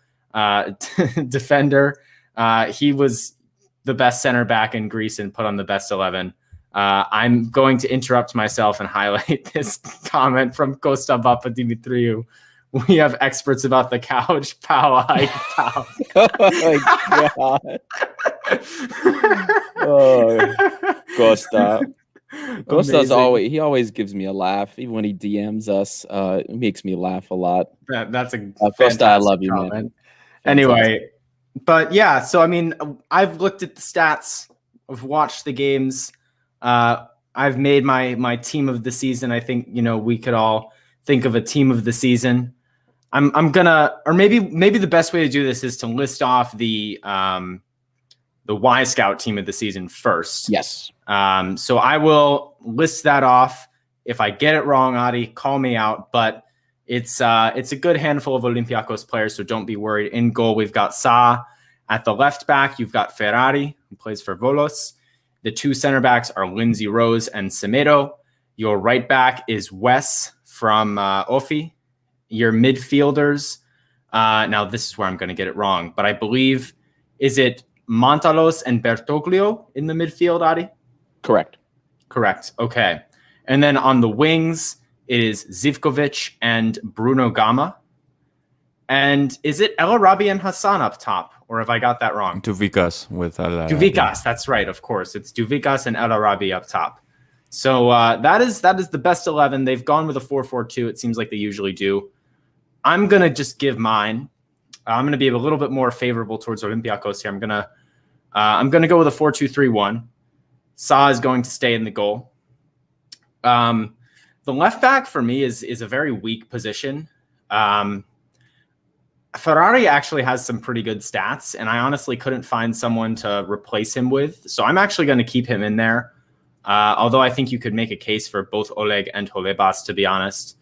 [SPEAKER 2] defender. He was the best center back in Greece and put on the best 11. I'm going to interrupt myself and highlight this comment from Costa Papadimitriou. We have experts about the couch. Pow, pow.
[SPEAKER 3] Oh my god. Oh, Costa. Costa's always gives me a laugh. Even when he DMs us, it makes me laugh a lot.
[SPEAKER 2] That's a
[SPEAKER 3] Costa, I love you,
[SPEAKER 2] comment.
[SPEAKER 3] man.
[SPEAKER 2] Anyway, but yeah, so I mean, I've looked at the stats, I've watched the games. I've made my team of the season. I think, we could all think of a team of the season. I'm gonna, or maybe the best way to do this is to list off the Wyscout team of the season first.
[SPEAKER 3] Yes.
[SPEAKER 2] So I will list that off. If I get it wrong, Adi, call me out, but it's a good handful of Olympiakos players. So don't be worried. In goal, we've got Sa. At the left back, you've got Ferrari, who plays for Volos. The two center backs are Lindsay Rose and Semedo. Your right back is Wes from Ofi. Your midfielders, now this is where I'm going to get it wrong, but I believe, is it Montalos and Bertoglio in the midfield, Adi?
[SPEAKER 3] Correct.
[SPEAKER 2] Okay. And then on the wings, it is Zivkovic and Bruno Gama. And is it El Arabi and Hassan up top? Or have I got that wrong?
[SPEAKER 1] Duvikas with El Arabi.
[SPEAKER 2] Duvikas, that's right, of course. It's Duvikas and El Arabi up top. So that is the best 11. They've gone with a 4-4-2. It seems like they usually do. I'm going to just give mine. I'm going to be a little bit more favorable towards Olympiakos here. I'm going to go with a 4-2-3-1. Sa is going to stay in the goal. The left back for me is a very weak position. Ferrari actually has some pretty good stats, and I honestly couldn't find someone to replace him with. So I'm actually going to keep him in there. Although I think you could make a case for both Oleg and Holebas, to be honest.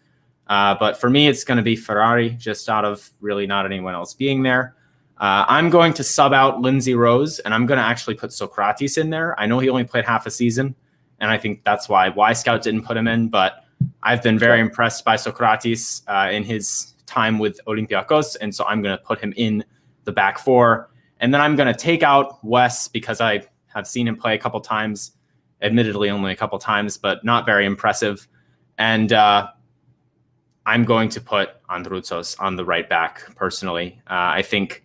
[SPEAKER 2] But for me, it's going to be Ferrari, just out of really not anyone else being there. I'm going to sub out Lindsay Rose, and I'm going to actually put Socrates in there. I know he only played half a season, and I think that's why Wyscout didn't put him in, but I've been very impressed by Socrates in his time with Olympiakos, and so I'm going to put him in the back four. And then I'm going to take out Wes because I have seen him play a couple times, admittedly only a couple times, but not very impressive. And I'm going to put Androutsos on the right back, personally. I think,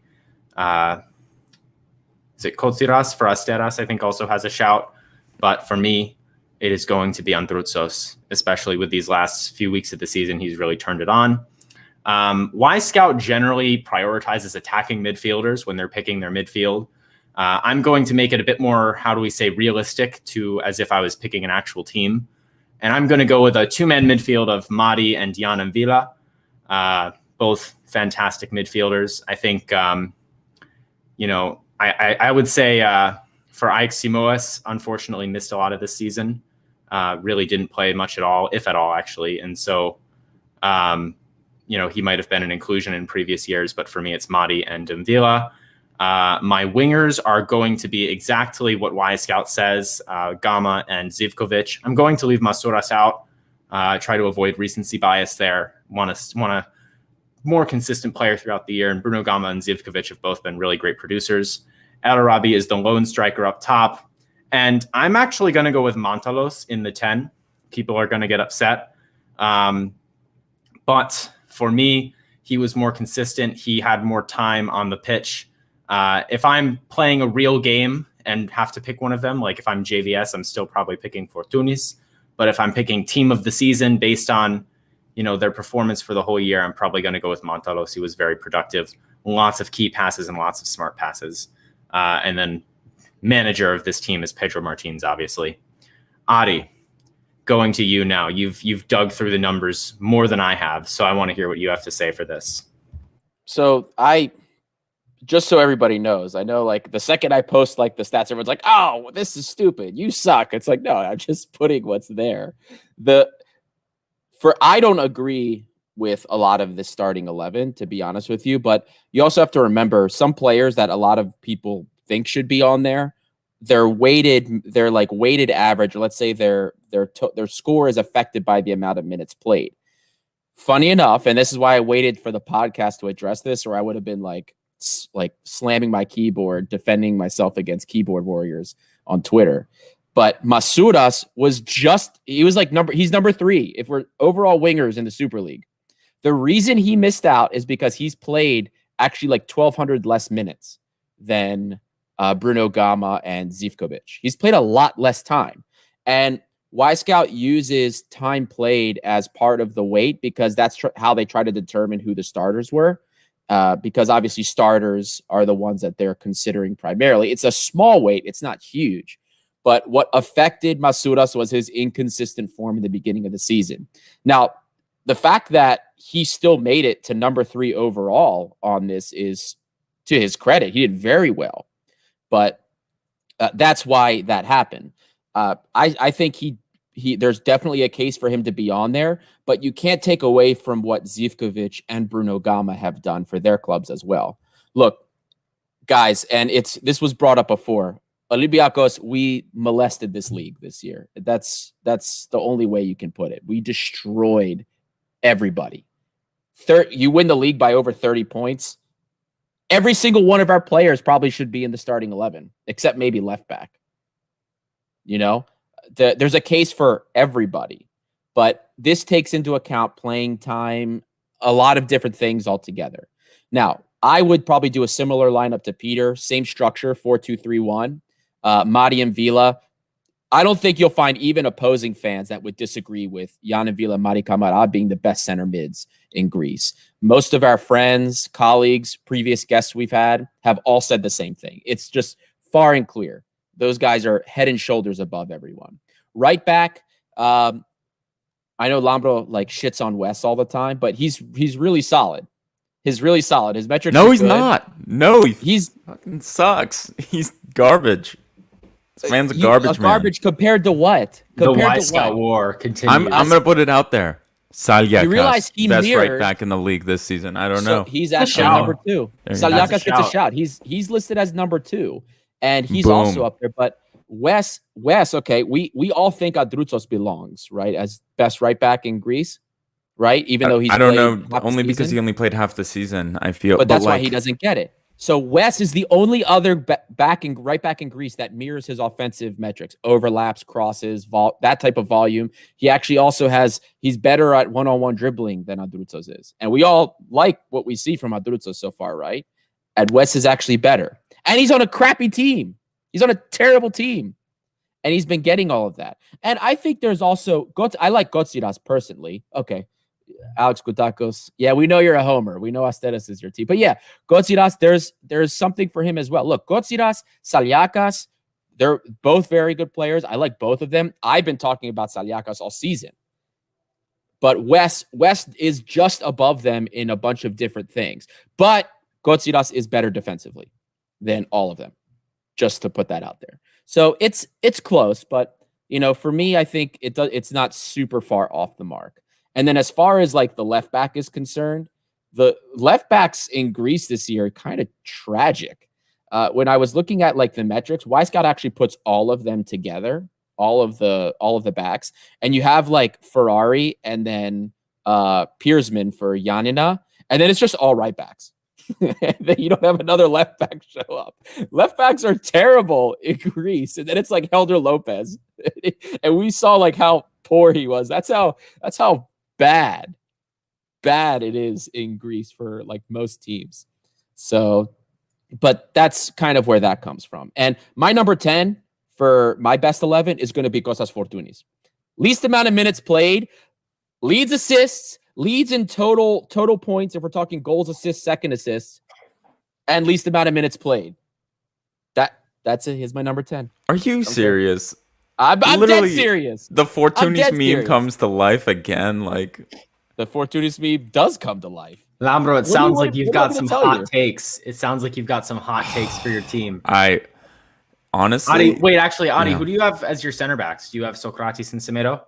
[SPEAKER 2] is it Kotsiras for Asteras? I think also has a shout. But for me, it is going to be Androutsos, especially with these last few weeks of the season. He's really turned it on. Wyscout generally prioritizes attacking midfielders when they're picking their midfield. I'm going to make it a bit more, how do we say, realistic, to as if I was picking an actual team. And I'm going to go with a two-man midfield of Mari and Jan and Villa, both fantastic midfielders. I think, I would say for Ike Simoes, unfortunately missed a lot of this season. Really didn't play much at all, if at all, actually. And so, he might have been an inclusion in previous years, but for me, it's Mari and Villa. My wingers are going to be exactly what Wyscout says, Gama and Zivkovic. I'm going to leave Masouras out, try to avoid recency bias there. Want a more consistent player throughout the year, and Bruno Gama and Zivkovic have both been really great producers. El Arabi is the lone striker up top, and I'm actually going to go with Montalos in the 10. People are going to get upset. But for me, he was more consistent. He had more time on the pitch. If I'm playing a real game and have to pick one of them, like if I'm JVS, I'm still probably picking Fortounis. But if I'm picking team of the season based on, their performance for the whole year, I'm probably going to go with Montalos. He was very productive, lots of key passes and lots of smart passes. And then manager of this team is Pedro Martins, obviously. Adi, going to you now. You've dug through the numbers more than I have, so I want to hear what you have to say for this.
[SPEAKER 3] So just so everybody knows, I know like the second I post like the stats, everyone's like, oh, this is stupid. You suck. It's like, no, I'm just putting what's there. I don't agree with a lot of the starting 11, to be honest with you, but you also have to remember some players that a lot of people think should be on there. They're like weighted average, or let's say their score is affected by the amount of minutes played. Funny enough, and this is why I waited for the podcast to address this, or I would have been like slamming my keyboard, defending myself against keyboard warriors on Twitter. But Masouras he's number 3 if we're overall wingers in the Super League. The reason he missed out is because he's played actually like 1,200 less minutes than Bruno Gama and Zivkovic. He's played a lot less time. And Wyscout uses time played as part of the weight because that's how they try to determine who the starters were. Because obviously starters are the ones that they're considering primarily. It's a small weight. It's not huge. But what affected Masouras was his inconsistent form in the beginning of the season. Now, the fact that he still made it to number 3 overall on this is to his credit. He did very well. But that's why that happened. I think there's definitely a case for him to be on there, but you can't take away from what Zivkovic and Bruno Gama have done for their clubs as well. Look, guys, and this was brought up before. Olympiakos, we molested this league this year. That's the only way you can put it. We destroyed everybody. You win the league by over 30 points. Every single one of our players probably should be in the starting 11, except maybe left back. There's a case for everybody, but this takes into account playing time, a lot of different things altogether. Now, I would probably do a similar lineup to Peter, same structure, 4-2-3-1. Mari and Villa. I don't think you'll find even opposing fans that would disagree with Jan and Villa, Mari Kamara being the best center mids in Greece. Most of our friends, colleagues, previous guests we've had have all said the same thing. It's just far and clear. Those guys are head and shoulders above everyone. Right back, I know Lambro like shits on Wes all the time, but he's really solid. He's really solid. His metrics.
[SPEAKER 1] No,
[SPEAKER 3] are
[SPEAKER 1] he's
[SPEAKER 3] good.
[SPEAKER 1] not. No,
[SPEAKER 3] he's
[SPEAKER 1] fucking sucks. He's garbage. This man's a garbage man.
[SPEAKER 3] Garbage compared to what?
[SPEAKER 2] The Wyscout war continues.
[SPEAKER 1] I'm gonna put it out there. Salyakas,
[SPEAKER 3] You realize he
[SPEAKER 1] best right
[SPEAKER 3] mirrored-
[SPEAKER 1] back in the league this season. I don't know.
[SPEAKER 3] He's actually
[SPEAKER 2] shout.
[SPEAKER 3] number 2.
[SPEAKER 1] There you go.
[SPEAKER 3] Salyakas
[SPEAKER 2] That's a
[SPEAKER 3] gets a
[SPEAKER 2] shout.
[SPEAKER 3] shout. He's listed as number 2, and he's
[SPEAKER 1] Boom.
[SPEAKER 3] also up there. But Wes, okay, we all think Adroutos belongs, right, as best right back in Greece, right? Even though he's
[SPEAKER 1] I don't
[SPEAKER 3] played
[SPEAKER 1] know,
[SPEAKER 3] half the
[SPEAKER 1] only because
[SPEAKER 3] season.
[SPEAKER 1] he only played half the season, I feel.
[SPEAKER 3] But that's why
[SPEAKER 1] like,
[SPEAKER 3] he doesn't get it. So Wes is the only other right back in Greece that mirrors his offensive metrics, overlaps, crosses, that type of volume. He actually also he's better at one-on-one dribbling than Adroutos is. And we all like what we see from Adroutos so far, right? And Wes is actually better. And he's on a crappy team. He's on a terrible team. And he's been getting all of that. And I think there's also, I like Gotsiras personally. Okay. Alex Gutakos. Yeah, we know you're a homer. We know Asteras is your team. But yeah, Gotsiras, there's something for him as well. Look, Gotsiras, Salyakas, they're both very good players. I like both of them. I've been talking about Salyakas all season. But West is just above them in a bunch of different things. But Gotsiras is better defensively than all of them, just to put that out there. So it's close, but for me, I think it's not super far off the mark. And then as far as like the left back is concerned, the left backs in Greece this year are kind of tragic. When I was looking at like the metrics, Wyscout actually puts all of them together, all of the backs, and you have like Ferrari and then Piersman for Yanina, and then it's just all right backs. Then you don't have another left back show up. Left backs are terrible in Greece, and then it's like Helder Lopez, and we saw like how poor he was. That's how bad it is in Greece for like most teams. So, but that's kind of where that comes from. And my number 10 for my best 11 is going to be Kostas Fortounis. Least amount of minutes played, leads assists, leads in total points if we're talking goals, assists, second assists, and least amount of minutes played. That's it. Here's my number 10.
[SPEAKER 1] Are you serious?
[SPEAKER 3] I'm dead serious.
[SPEAKER 1] The Fortounis meme
[SPEAKER 3] serious.
[SPEAKER 1] comes to life again. Like
[SPEAKER 3] the Fortounis meme does come to life.
[SPEAKER 2] Lambro, it sounds like you've got some hot
[SPEAKER 3] you?
[SPEAKER 2] takes. It sounds like you've got some hot takes for your team.
[SPEAKER 1] I honestly,
[SPEAKER 2] Adi, wait, actually, Adi,
[SPEAKER 1] yeah.
[SPEAKER 2] Who do you have as your center backs? Do you have Socrates and Semedo?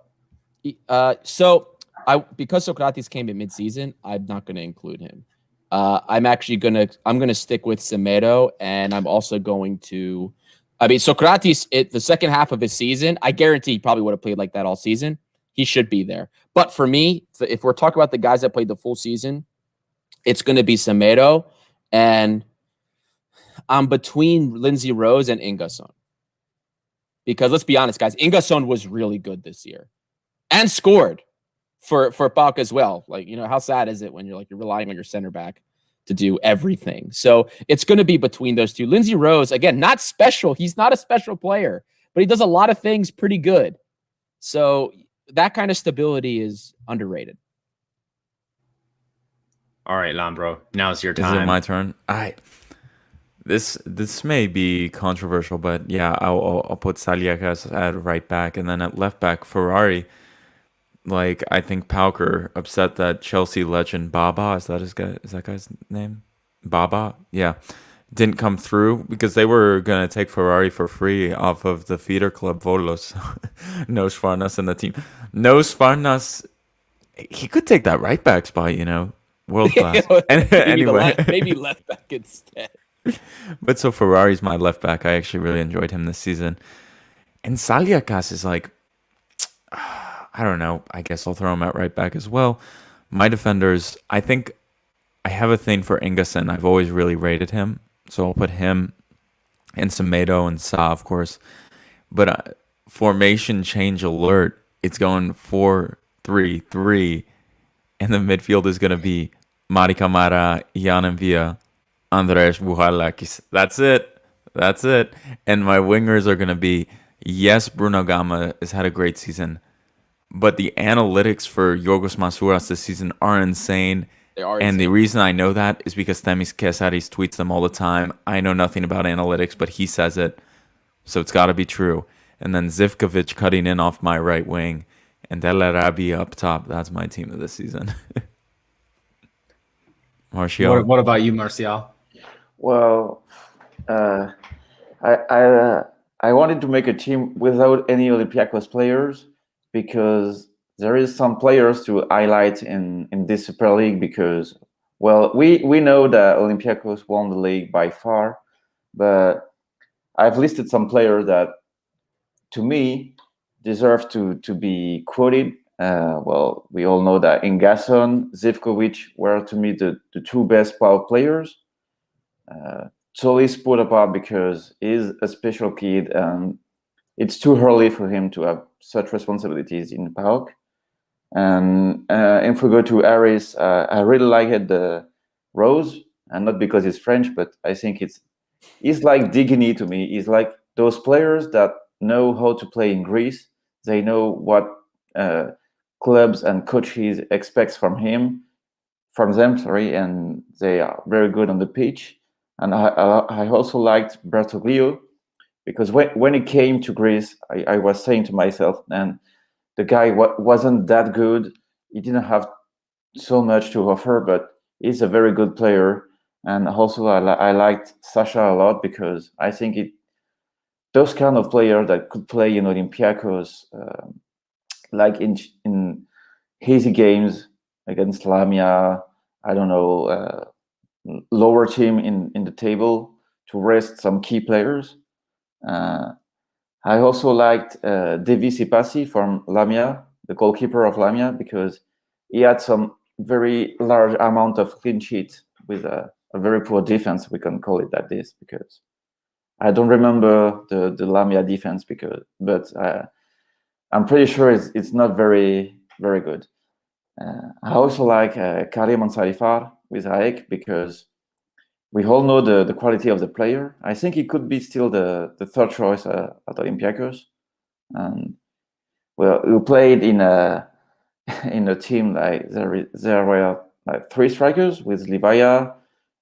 [SPEAKER 3] Because Socrates came in mid-season, I'm not going to include him. I'm going to stick with Semedo, and I'm also going to. I mean, Socrates, the second half of his season, I guarantee he probably would have played like that all season. He should be there. But for me, if we're talking about the guys that played the full season, it's going to be Semedo, and I'm between Lindsay Rose and Ingasson. Because let's be honest, guys, Ingasson was really good this year and scored for PAOK as well. Like, how sad is it when you're relying on your center back to do everything? So it's going to be between those two. Lindsay Rose, again, not special. He's not a special player, but he does a lot of things pretty good. So that kind of stability is underrated.
[SPEAKER 2] All right, Lambro, now's your time.
[SPEAKER 1] Is it my turn? This may be controversial, but yeah, I'll put Salyakas at right back, and then at left back, Ferrari. Like, I think PAOK are upset that Chelsea legend Baba, is that guy's name? Baba? Yeah. Didn't come through because they were going to take Ferrari for free off of the feeder club Volos. No Svarnas in the team. No Svarnas, he could take that right back spot, world class. Anyway.
[SPEAKER 3] Maybe left back instead.
[SPEAKER 1] But so Ferrari's my left back. I actually really enjoyed him this season. And Salyakas is like, I don't know. I guess I'll throw him at right back as well. My defenders, I think I have a thing for Ingasson. I've always really rated him. So I'll put him and Semedo and Sa, of course. But formation change alert. It's going 4-3-3. And the midfield is going to be Mari Camara, Jan Envia, Andres Buhalakis. That's it. And my wingers are going to be, yes, Bruno Gama has had a great season. But the analytics for Yorgos Masouras this season are insane.
[SPEAKER 3] They are
[SPEAKER 1] and
[SPEAKER 3] insane.
[SPEAKER 1] the reason I know that is because Themis Kesaris tweets them all the time. I know nothing about analytics, but he says it. So it's got to be true. And then Zivkovic cutting in off my right wing. And Del Arabi up top. That's my team of this season. Martial.
[SPEAKER 2] What about you, Martial?
[SPEAKER 4] Well, I wanted to make a team without any Olympiakos players because there is some players to highlight in this Super League because, well, we know that Olympiakos won the league by far, but I've listed some players that, to me, deserve to be quoted. Well, we all know that Ingasson, Zivkovic were, to me, the two best PAOK players. Solis put apart because he's a special kid and it's too early for him to have such responsibilities in PAOK. And if we go to Aris, I really liked the Rose, and not because he's French, but I think he's like Digny to me. He's like those players that know how to play in Greece. They know what clubs and coaches expects from them, and they are very good on the pitch. And I also liked Bertoglio because when he came to Greece, I was saying to myself, and the guy wasn't that good. He didn't have so much to offer, but he's a very good player. And also, I liked Sasha a lot because I think those kind of players that could play in Olympiakos, like in easy games against Lamia, I don't know, lower team in the table to rest some key players. I also liked Devis Ipasi from Lamia, the goalkeeper of Lamia, because he had some very large amount of clean sheet with a very poor defense. We can call it that this because I don't remember the Lamia defense but I'm pretty sure it's not very good. I also like Karim Ansarifar with AEK because we all know the quality of the player. I think he could be still the third choice at Olympiakos. And well, we played in a team like there were like three strikers with Livaya,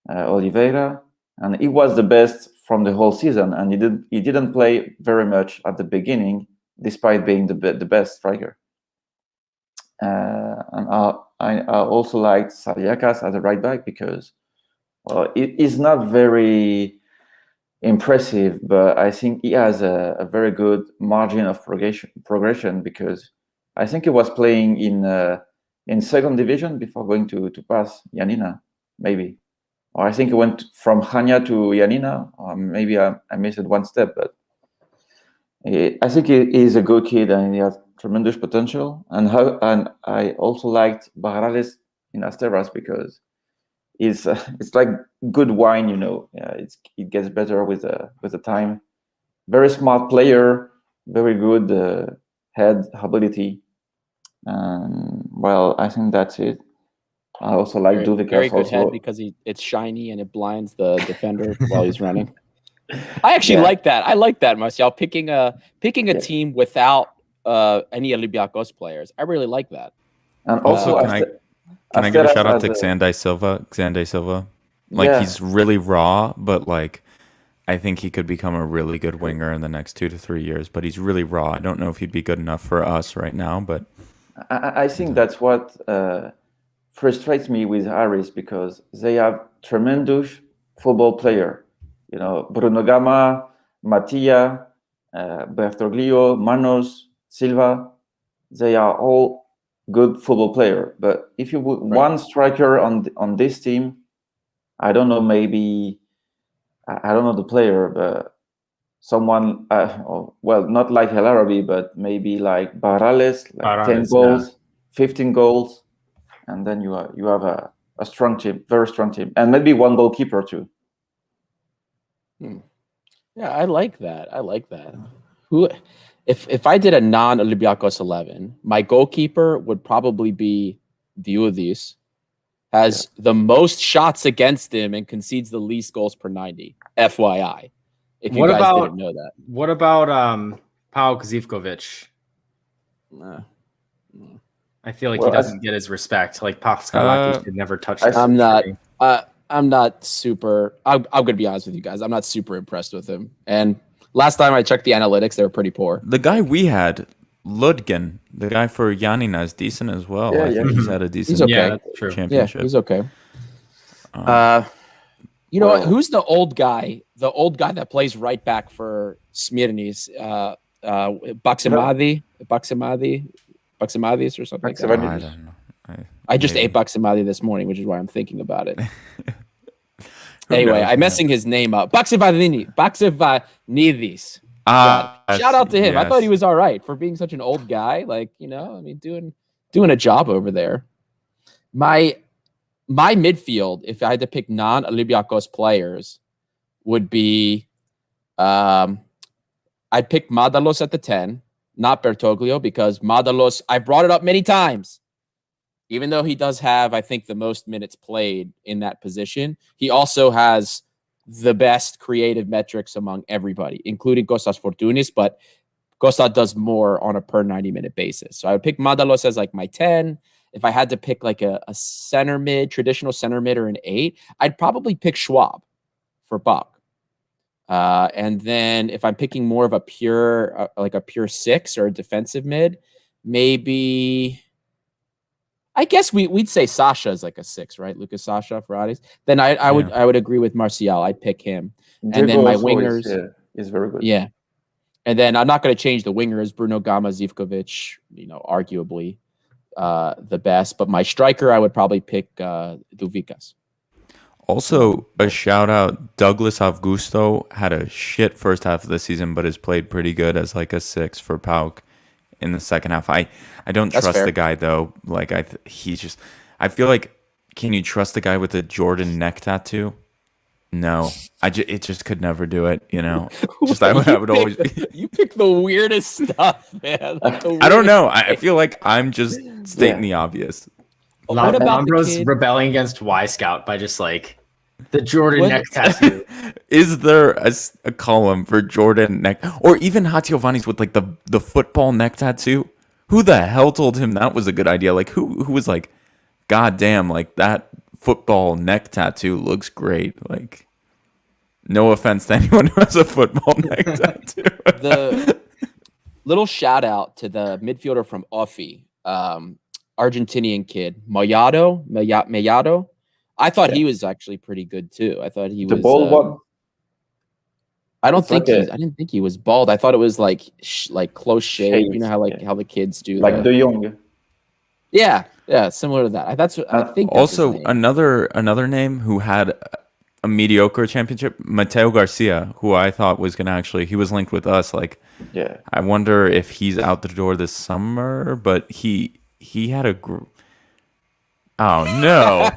[SPEAKER 4] Oliveira, and he was the best from the whole season. And he didn't play very much at the beginning, despite being the best striker. And I also liked Sariakas as a right back because, well, it is not very impressive, but I think he has a very good margin of progression because I think he was playing in second division before going to pass Yanina, maybe. Or I think he went from Hanya to Yanina, or maybe I missed one step, but I think he is a good kid and he has tremendous potential. And I also liked Barrales in Asteras because it's like good wine, it gets better with the time. Very smart player, very good head ability. Well, I think that's it. I also like Duvikas.
[SPEAKER 3] Very good
[SPEAKER 4] also
[SPEAKER 3] head because it's shiny and it blinds the defender while he's running. I actually like that. I like that, Marcel. Picking a team without any Olympiakos players. I really like that.
[SPEAKER 4] And
[SPEAKER 1] also, can I give a shout out to Xandai Silva? Like he's really raw, but like I think he could become a really good winger in the next 2 to 3 years. But he's really raw. I don't know if he'd be good enough for us right now, but
[SPEAKER 4] I think that's what frustrates me with Aris because they have tremendous football player. Bruno Gama, Mattia, Bertoglio, Manos, Silva, they are all good football player. But if you put one striker on this team, I don't know, maybe, I don't know the player, but someone, well, not like El Arabi, but maybe like Barrales, 10 goals, 15 goals, and then you have a strong team, very strong team, and maybe one goalkeeper too.
[SPEAKER 3] Yeah, I like that. Who, if I did a non-Olympiakos 11, my goalkeeper would probably be Diudis, has the most shots against him and concedes the least goals per 90. FYI, if you guys didn't know that.
[SPEAKER 2] What about PAOK Zivkovic? I feel like he doesn't get his respect. Like Pascalaki should never touch this.
[SPEAKER 3] I'm not super. I'm going to be honest with you guys. I'm not super impressed with him. And last time I checked the analytics, they were pretty poor.
[SPEAKER 1] The guy we had, Ludgen, the guy for Yanina, is decent as well. I think he's had a decent championship.
[SPEAKER 3] Yeah, he's okay. You know what? Who's the old guy? The old guy that plays right back for Smirnis? Baksimadi? Baksimadis or something like that.
[SPEAKER 4] Baksimadis.
[SPEAKER 1] I don't know.
[SPEAKER 3] I just ate Baksimadi this morning, which is why I'm thinking about it. Anyway, I'm messing his name up. Baksimadidis. Shout out to him. I thought he was all right for being such an old guy. Like, doing a job over there. My midfield, if I had to pick non-Olympiakos players, would be I'd pick Madalos at the 10, not Bertoglio, because Madalos, I brought it up many times. Even though he does have, I think, the most minutes played in that position, he also has the best creative metrics among everybody, including Kostas Fortounis, but Kostas does more on a per 90-minute basis. So I would pick Madalos as like my 10. If I had to pick like a center mid, traditional center mid or an 8, I'd probably pick Schwab for PAOK. And then if I'm picking more of a pure 6 or a defensive mid, maybe... I guess we'd say Sasha is like a 6, right? Lucas Sasha for Aris. Then I would agree with Martial. I'd pick him. And then my wingers
[SPEAKER 4] is very good.
[SPEAKER 3] Yeah. And then I'm not going to change the wingers. Bruno Gama, Zivkovic, arguably the best. But my striker, I would probably pick Duvikas.
[SPEAKER 1] Also, a shout out, Douglas Augusto had a shit first half of the season, but has played pretty good as like a 6 for PAOK in the second half. I don't trust the guy though. Like I feel like, can you trust the guy with the Jordan neck tattoo? No, it just could never do it. Just I would always be.
[SPEAKER 3] You pick the weirdest stuff, man.
[SPEAKER 1] I don't know. I feel like I'm just stating the obvious.
[SPEAKER 2] Lambro's rebelling against Wyscout by just like the Jordan neck tattoo.
[SPEAKER 1] Is there a column for Jordan neck, or even Hatiovanis with like the football neck tattoo? Who the hell told him that was a good idea? Like who was like, God damn, like that football neck tattoo looks great. Like, no offense to anyone who has a football neck tattoo.
[SPEAKER 3] The little shout out to the midfielder from Offi, Argentinian kid, Mellado. I thought he was actually pretty good too. I thought he was
[SPEAKER 4] the bald one.
[SPEAKER 3] I didn't think he was bald. I thought it was like close shave. You know how the kids do,
[SPEAKER 4] like the young.
[SPEAKER 3] Yeah, similar to that. I think.
[SPEAKER 1] Also, another name who had a mediocre championship, Mateo Garcia, who I thought was gonna he was linked with us. Like,
[SPEAKER 4] yeah,
[SPEAKER 1] I wonder if he's out the door this summer. But he had a. Oh no!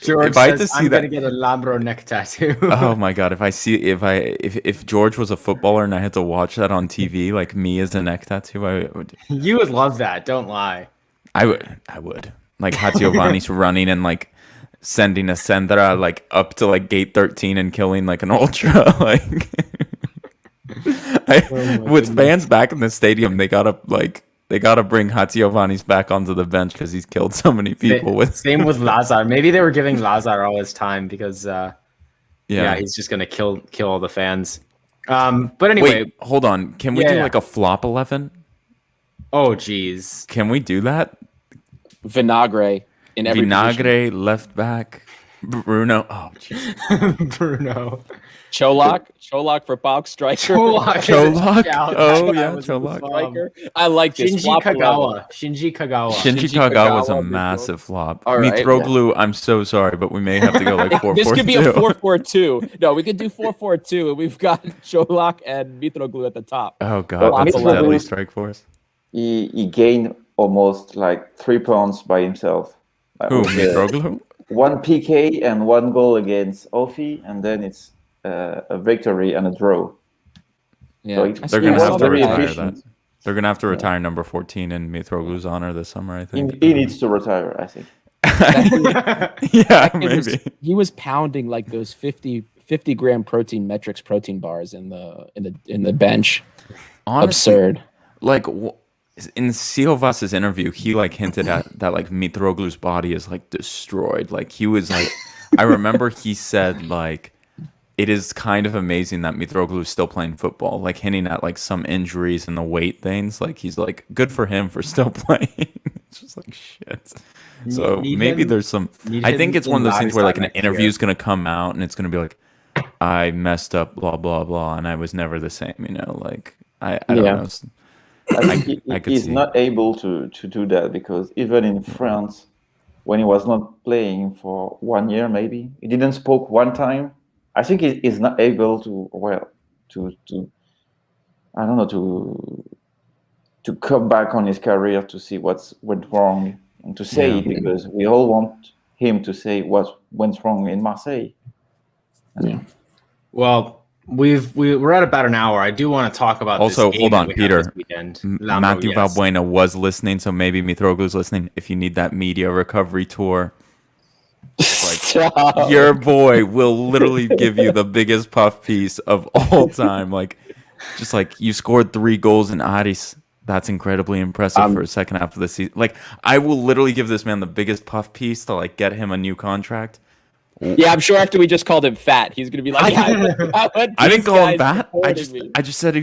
[SPEAKER 2] George says, I'm gonna get a Lambro neck tattoo.
[SPEAKER 1] Oh my god! If George was a footballer and I had to watch that on TV, like me as a neck tattoo, I would.
[SPEAKER 2] You would love that. Don't lie.
[SPEAKER 1] I would. Like Hatiovanis running and like sending a Sendra like up to like gate 13 and killing like an ultra. Like with fans back in the stadium, they gotta bring Hatiovanis back onto the bench because he's killed so many people.
[SPEAKER 2] Same with Lazar. Maybe they were giving Lazar all his time because he's just gonna kill all the fans. But anyway,
[SPEAKER 1] wait, hold on. Can we do like a flop 11?
[SPEAKER 2] Oh geez,
[SPEAKER 1] can we do that?
[SPEAKER 3] Vinagre in every position.
[SPEAKER 1] Left back. Bruno. Oh jeez.
[SPEAKER 2] Bruno.
[SPEAKER 3] Cholak for PAOK striker.
[SPEAKER 1] Cholak. Oh yeah, Cholak.
[SPEAKER 3] Striker. I like this.
[SPEAKER 2] Shinji Kagawa. Shinji
[SPEAKER 1] Kagawa was a massive flop. Right, Mitroglou, yeah. I'm so sorry, but we may have to go like 4-4-2.
[SPEAKER 3] This could be a 4-4-2. No, we could do 4-4-2, and we've got Cholak and Mitroglou at the top.
[SPEAKER 1] Oh god, that's a deadly strike force.
[SPEAKER 4] He gained almost like 3 points by himself.
[SPEAKER 1] Who, Mitroglou?
[SPEAKER 4] 1 PK and 1 goal against Offi, and then it's a victory and a draw.
[SPEAKER 3] Yeah,
[SPEAKER 1] so they're going to have to retire that. They're going to have to retire number 14 in Mitroglou's honor this summer, I think.
[SPEAKER 4] He needs to retire, I think.
[SPEAKER 1] Yeah, maybe.
[SPEAKER 3] He was pounding like those 50 gram protein metrics protein bars in the bench.
[SPEAKER 1] Honestly,
[SPEAKER 3] absurd.
[SPEAKER 1] Like in Siovas's interview, he like hinted at that like Mitroglou's body is like destroyed. Like he was like, I remember he said like, it is kind of amazing that Mitroglou is still playing football, like hinting at like some injuries and the weight things. Like he's like, good for him for still playing. It's just like shit. So maybe there's some. I think it's one of those things where like an interview is gonna come out and it's gonna be like, I messed up, blah blah blah, and I was never the same. You know, like I don't know.
[SPEAKER 4] I think
[SPEAKER 1] I could
[SPEAKER 4] he's
[SPEAKER 1] see.
[SPEAKER 4] not able to do that because even in France, when he was not playing for 1 year, maybe he didn't spoke one time. I think he's not able to to I don't know to come back on his career to see what's went wrong and to say it because we all want him to say what went wrong in Marseille.
[SPEAKER 3] Yeah.
[SPEAKER 2] Well, we're at about an hour. I do want to talk about
[SPEAKER 1] Also,
[SPEAKER 2] this game
[SPEAKER 1] hold on,
[SPEAKER 2] that we have this
[SPEAKER 1] Peter.
[SPEAKER 2] weekend.
[SPEAKER 1] Matthew
[SPEAKER 2] Lambro, yes.
[SPEAKER 1] Valbuena was listening, so maybe Mitroglu's listening. If you need that media recovery tour, like your boy will literally give you the biggest puff piece of all time. Like, just like you scored 3 goals in Aris. That's incredibly impressive for a second half of the season. Like, I will literally give this man the biggest puff piece to like get him a new contract.
[SPEAKER 3] Yeah, I'm sure after we just called him fat, he's gonna be like,
[SPEAKER 1] I didn't call him fat. I just said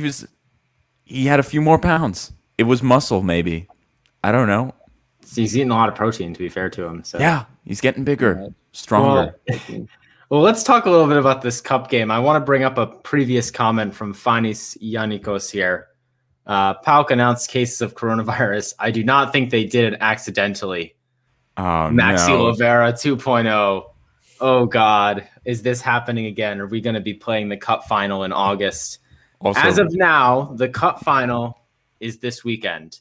[SPEAKER 1] he had a few more pounds. It was muscle, maybe. I don't know.
[SPEAKER 2] He's eating a lot of protein, to be fair to him. So
[SPEAKER 1] Yeah, he's getting bigger, stronger.
[SPEAKER 2] Well, let's talk a little bit about this cup game. I want to bring up a previous comment from Fanis Yannikos here. PAOK announced cases of coronavirus. I do not think they did it accidentally. Maxi
[SPEAKER 1] no.
[SPEAKER 2] Lovera 2.0. Oh, God. Is this happening again? Are we going to be playing the cup final in August?
[SPEAKER 1] Also,
[SPEAKER 2] As of now, the cup final is this weekend.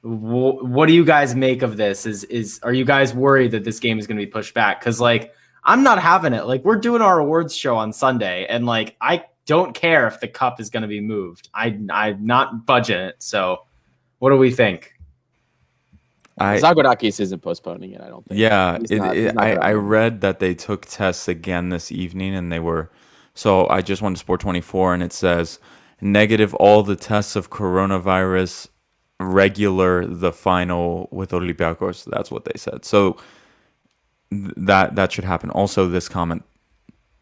[SPEAKER 2] What do you guys make of this? Are you guys worried that this game is going to be pushed back? Because, like, I'm not having it. Like, we're doing our awards show on Sunday, and, like, I don't care if the cup is going to be moved. I'm not budging it. So what do we think?
[SPEAKER 3] Zagorakis isn't postponing it, I don't think.
[SPEAKER 1] Yeah, I read that they took tests again this evening, and they were. So I just went to Sport 24, and it says negative all the tests of coronavirus, regular the final with Olympiakos. That's what they said. So that should happen. Also, this comment,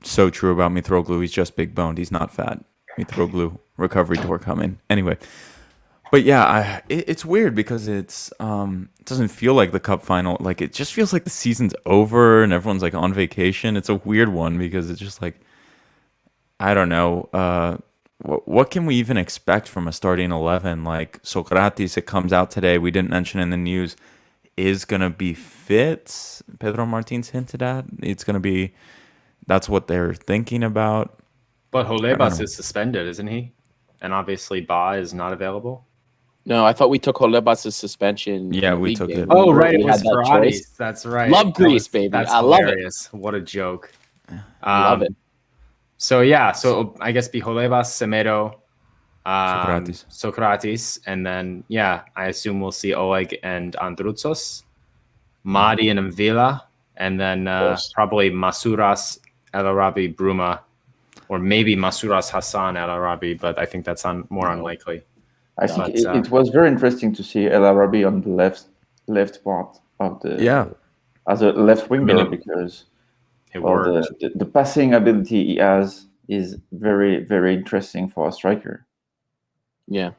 [SPEAKER 1] so true about Mitroglou. He's just big boned. He's not fat. Mitroglou recovery tour coming. Anyway. But yeah, it's weird because it doesn't feel like the cup final. Like, it just feels like the season's over and everyone's like on vacation. It's a weird one because it's just like, I don't know. What can we even expect from a starting 11? Like, Socrates, it comes out today. We didn't mention in the news, is going to be fit. Pedro Martins hinted at. It's going to be, that's what they're thinking about.
[SPEAKER 2] But Holebas is suspended, isn't he? And obviously Ba is not available.
[SPEAKER 3] No, I thought we took Holebas' suspension.
[SPEAKER 1] Yeah, we took it.
[SPEAKER 2] Oh, right. It was for Aris. That's right.
[SPEAKER 3] Love Greece, baby.
[SPEAKER 2] That's
[SPEAKER 3] I love
[SPEAKER 2] hilarious. What a joke.
[SPEAKER 3] Love it.
[SPEAKER 2] So, yeah. So, I guess be Holebas, Semedo,
[SPEAKER 1] Socrates.
[SPEAKER 2] And then, yeah, I assume we'll see Oleg and Androutsos, Madi and Mvila, and then probably Masuras, El Arabi, Bruma, or maybe Masuras, Hassan, El Arabi, but I think that's more unlikely.
[SPEAKER 4] I think it was very interesting to see El Arabi on the left part of the as a left winger because the passing ability he has is very, very interesting for a striker.
[SPEAKER 3] Yeah,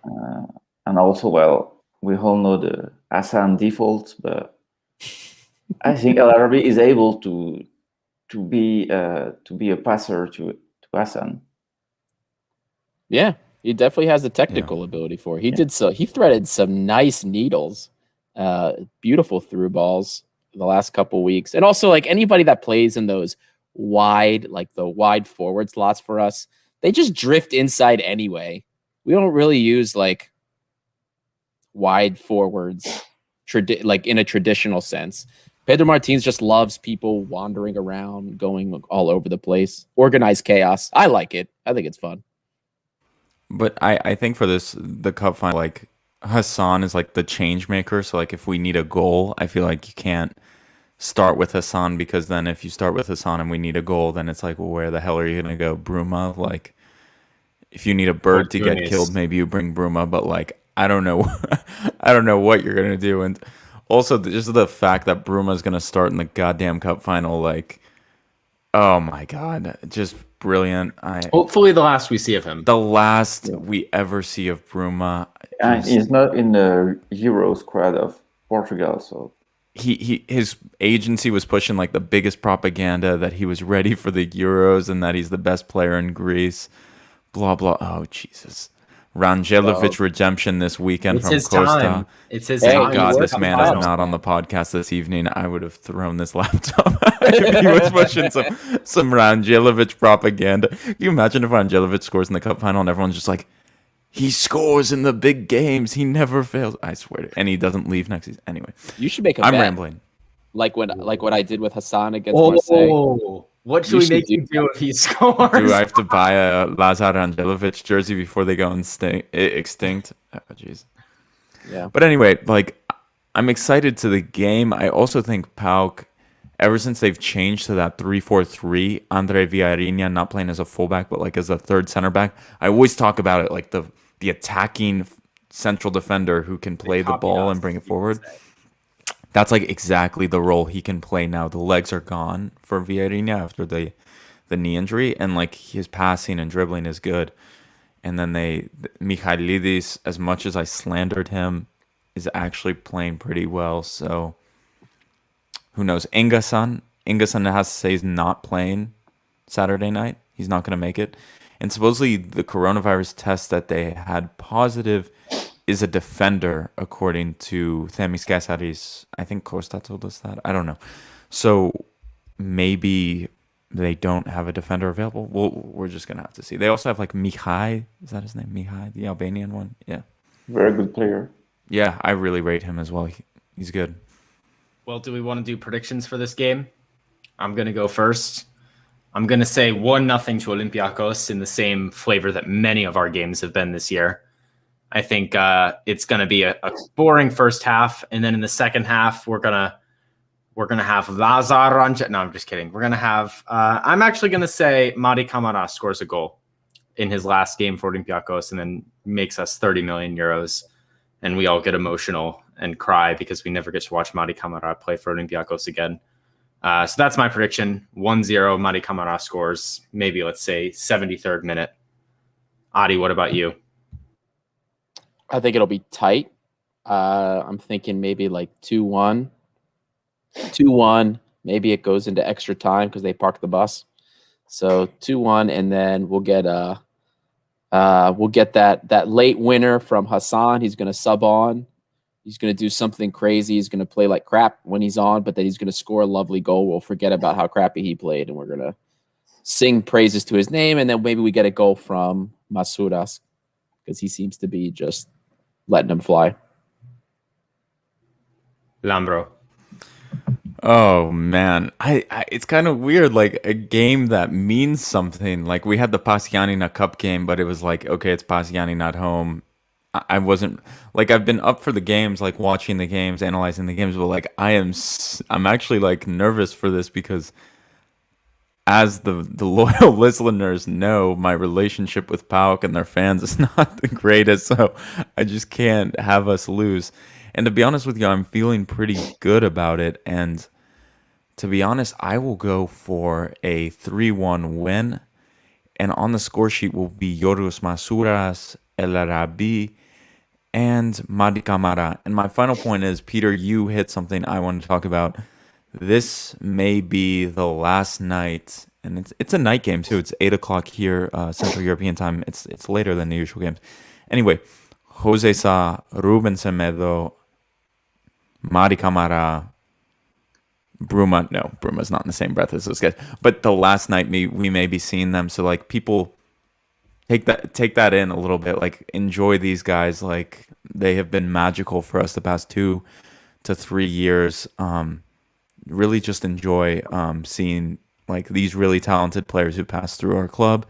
[SPEAKER 4] and also, well, we all know the Hassan default, but I think El Arabi is able to be a passer to Hassan.
[SPEAKER 3] Yeah. He definitely has the technical ability for it. He threaded some nice needles, beautiful through balls the last couple weeks. And also, like, anybody that plays in those wide forward slots for us, they just drift inside anyway. We don't really use like wide forwards like in a traditional sense. Pedro Martins just loves people wandering around, going all over the place. Organized chaos. I like it. I think it's fun.
[SPEAKER 1] But I think for the cup final, like, Hassan is like the change maker. So, like, if we need a goal, I feel like you can't start with Hassan, because then if you start with Hassan and we need a goal, then it's like, well, where the hell are you going to go? Bruma? Like, if you need a bird to get killed, maybe you bring Bruma. But, like, I don't know. I don't know what you're going to do. And also, just the fact that Bruma is going to start in the goddamn cup final, like, oh my God, just brilliant.
[SPEAKER 2] Hopefully the last we see of him.
[SPEAKER 1] The last we ever see of Bruma.
[SPEAKER 4] And he's not in the Euro squad of Portugal, so
[SPEAKER 1] his agency was pushing like the biggest propaganda that he was ready for the Euros and that he's the best player in Greece. Blah blah. Oh Jesus. Rangelovic redemption this weekend
[SPEAKER 2] It's
[SPEAKER 1] from
[SPEAKER 2] his
[SPEAKER 1] Costa.
[SPEAKER 2] time. It's his
[SPEAKER 3] Hey,
[SPEAKER 2] time.
[SPEAKER 1] Thank God
[SPEAKER 3] he
[SPEAKER 1] this
[SPEAKER 3] worked
[SPEAKER 1] man
[SPEAKER 3] hard.
[SPEAKER 1] is not on the podcast this evening. I would have thrown this laptop if he was pushing some Rangelovic propaganda. Can you imagine if Rangelovic scores in the cup final and everyone's just like, he scores in the big games. He never fails. I swear to, and he doesn't leave next season. Anyway,
[SPEAKER 3] You should make a
[SPEAKER 1] I'm
[SPEAKER 3] bet,
[SPEAKER 1] rambling.
[SPEAKER 3] like what I did with Hassan against Marseille.
[SPEAKER 2] What should
[SPEAKER 3] You
[SPEAKER 2] we
[SPEAKER 3] should
[SPEAKER 2] make
[SPEAKER 3] do
[SPEAKER 2] you do if he scores?
[SPEAKER 1] Do I have to buy a Lazar Rangelovic jersey before they go extinct? Oh, jeez.
[SPEAKER 3] Yeah.
[SPEAKER 1] But anyway, like, I'm excited to the game. I also think PAOK, ever since they've changed to that 3-4-3, Andre Villarreña not playing as a fullback, but like as a third center back. I always talk about it like the attacking central defender who can play the ball and bring it forward. That's like exactly the role he can play now. The legs are gone for Villarreña after the knee injury, and like his passing and dribbling is good. And then Michailidis, as much as I slandered him, is actually playing pretty well. So who knows? Ingasan has to say he's not playing Saturday night. He's not going to make it. And supposedly the coronavirus test that they had positive is a defender, according to Themis Casaris. I think Costa told us that. I don't know. So maybe they don't have a defender available. Well, we're just going to have to see. They also have like Mihai. Is that his name? Mihai, the Albanian one? Yeah.
[SPEAKER 4] Very good player.
[SPEAKER 1] Yeah, I really rate him as well. He's good.
[SPEAKER 2] Well, do we want to do predictions for this game? I'm going to go first. I'm going to say 1-0 to Olympiakos in the same flavor that many of our games have been this year. I think it's going to be a boring first half, and then in the second half, we're gonna have Lazar. No, I'm just kidding. We're gonna have. I'm actually going to say Madi Camara scores a goal in his last game for Olympiakos, and then makes us 30 million euros, and we all get emotional and cry because we never get to watch Madi Camara play for Olympiakos again. So that's my prediction. 1-0, Madi Camara scores. Maybe let's say 73rd minute. Adi, what about you?
[SPEAKER 3] I think it'll be tight. I'm thinking maybe like 2-1. 2-1. Maybe it goes into extra time because they parked the bus. So 2-1, and then we'll get that late winner from Hassan. He's going to sub on. He's going to do something crazy. He's going to play like crap when he's on, but then he's going to score a lovely goal. We'll forget about how crappy he played, and we're going to sing praises to his name, and then maybe we get a goal from Masouras because he seems to be just letting him fly.
[SPEAKER 2] Lambro.
[SPEAKER 1] Oh man, I it's kind of weird. Like a game that means something. Like we had the Pasianina Cup game, but it was like, okay, it's Pasianina at home. I wasn't like, I've been up for the games, like watching the games, analyzing the games, but like I'm actually like nervous for this because, as the loyal listeners know, my relationship with PAOK and their fans is not the greatest, so I just can't have us lose. And to be honest with you, I'm feeling pretty good about it. And to be honest, I will go for a 3-1 win. And on the score sheet will be Yorgos Masouras, El Arabi, and Madi Camara. And my final point is, Peter, you hit something I want to talk about. This may be the last night, and it's a night game too. It's 8 o'clock here, Central European time. It's later than the usual games. Anyway, Jose Sa, Ruben Semedo, Madi Camara, Bruma. No, Bruma's not in the same breath as those guys. But the last night we may be seeing them. So like, people take that in a little bit. Like, enjoy these guys. Like, they have been magical for us the past 2 to 3 years. Really just enjoy seeing like these really talented players who pass through our club.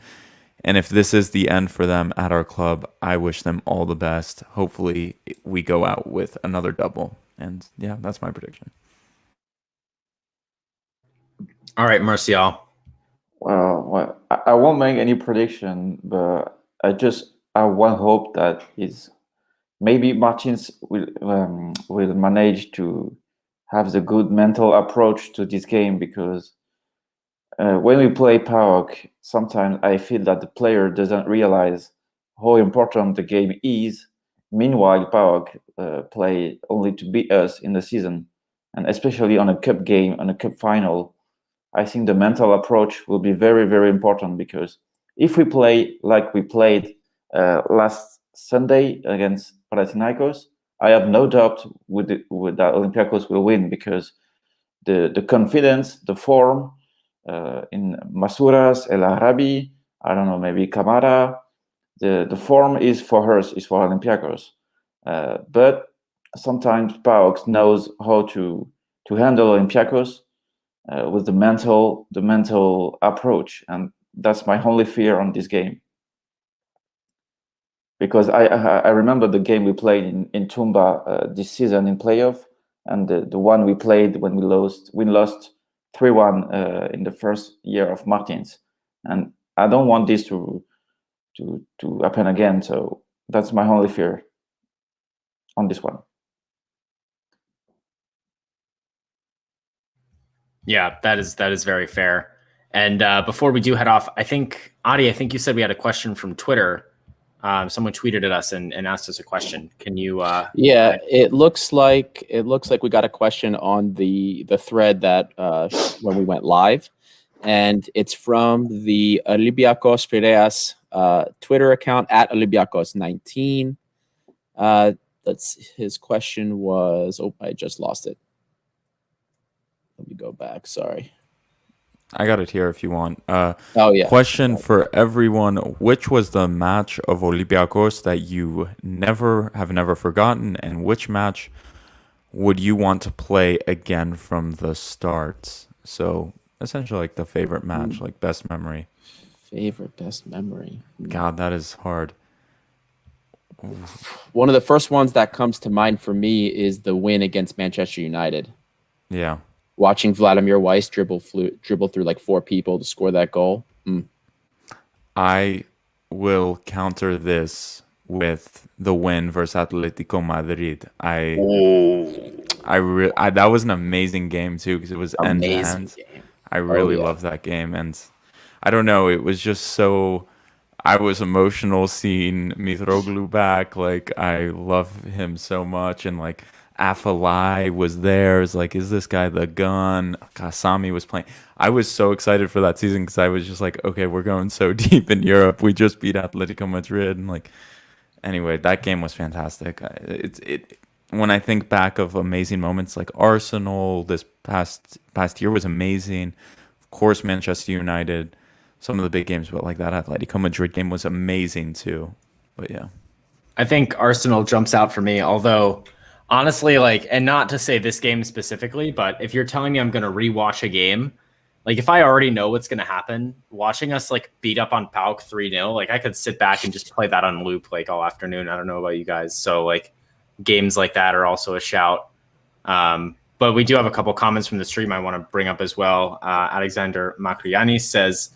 [SPEAKER 1] And if this is the end for them at our club, I wish them all the best. Hopefully we go out with another double. And yeah, that's my prediction.
[SPEAKER 2] All right, Martial.
[SPEAKER 4] Well, I won't make any prediction, but I want hope that maybe Martins will manage to have the good mental approach to this game, because when we play PAOK, sometimes I feel that the player doesn't realize how important the game is. Meanwhile, PAOK play only to beat us in the season, and especially on a cup game, on a cup final. I think the mental approach will be very, very important, because if we play like we played last Sunday against Panathinaikos, I have no doubt with that Olympiakos will win, because the confidence, the form in Masouras, El Arabi, I don't know, maybe Kamara, the form is for Olympiakos. But sometimes PAOK knows how to handle Olympiakos with the mental approach, and that's my only fear on this game. Because I remember the game we played in Tumba this season in playoff, and the one we played when we lost 3-1 in the first year of Martins, and I don't want this to happen again. So that's my only fear on this one.
[SPEAKER 2] Yeah, that is very fair. And before we do head off, I think Adi, you said we had a question from Twitter. Someone tweeted at us and asked us a question. Can you?
[SPEAKER 3] Yeah, it looks like we got a question on the thread that when we went live, and it's from the Olympiakos Piraeus Twitter account at Olympiakos19. His question was. Oh, I just lost it. Let me go back. Sorry.
[SPEAKER 1] I got it here if you want.
[SPEAKER 3] Yeah.
[SPEAKER 1] Question for everyone: which was the match of Olympiakos that you have never forgotten, and which match would you want to play again from the start? So essentially, like the favorite match, like best memory.
[SPEAKER 3] Favorite best memory.
[SPEAKER 1] God, that is hard.
[SPEAKER 3] One of the first ones that comes to mind for me is the win against Manchester United.
[SPEAKER 1] Yeah.
[SPEAKER 3] Watching Vladimir Weiss dribble through like 4 people to score that goal.
[SPEAKER 1] I will counter this with the win versus Atletico Madrid. That was an amazing game too, because it was end to end. I really loved that game, and I don't know, it was just so. I was emotional seeing Mitroglou back. Like, I love him so much, and like. Afalai was there. It's like, is this guy the gun? Kasami was playing. I was so excited for that season because I was just like, okay, we're going so deep in Europe. We just beat Atletico Madrid, and like, anyway, that game was fantastic. When I think back of amazing moments, like Arsenal this past year was amazing. Of course, Manchester United, some of the big games, but like that Atletico Madrid game was amazing too. But yeah,
[SPEAKER 2] I think Arsenal jumps out for me, although. Honestly, like, and not to say this game specifically, but if you're telling me I'm going to rewatch a game, like if I already know what's going to happen, watching us like beat up on PAOK 3-0, like I could sit back and just play that on loop like all afternoon. I don't know about you guys. So like games like that are also a shout. But we do have a couple comments from the stream I want to bring up as well. Alexander Makriani says,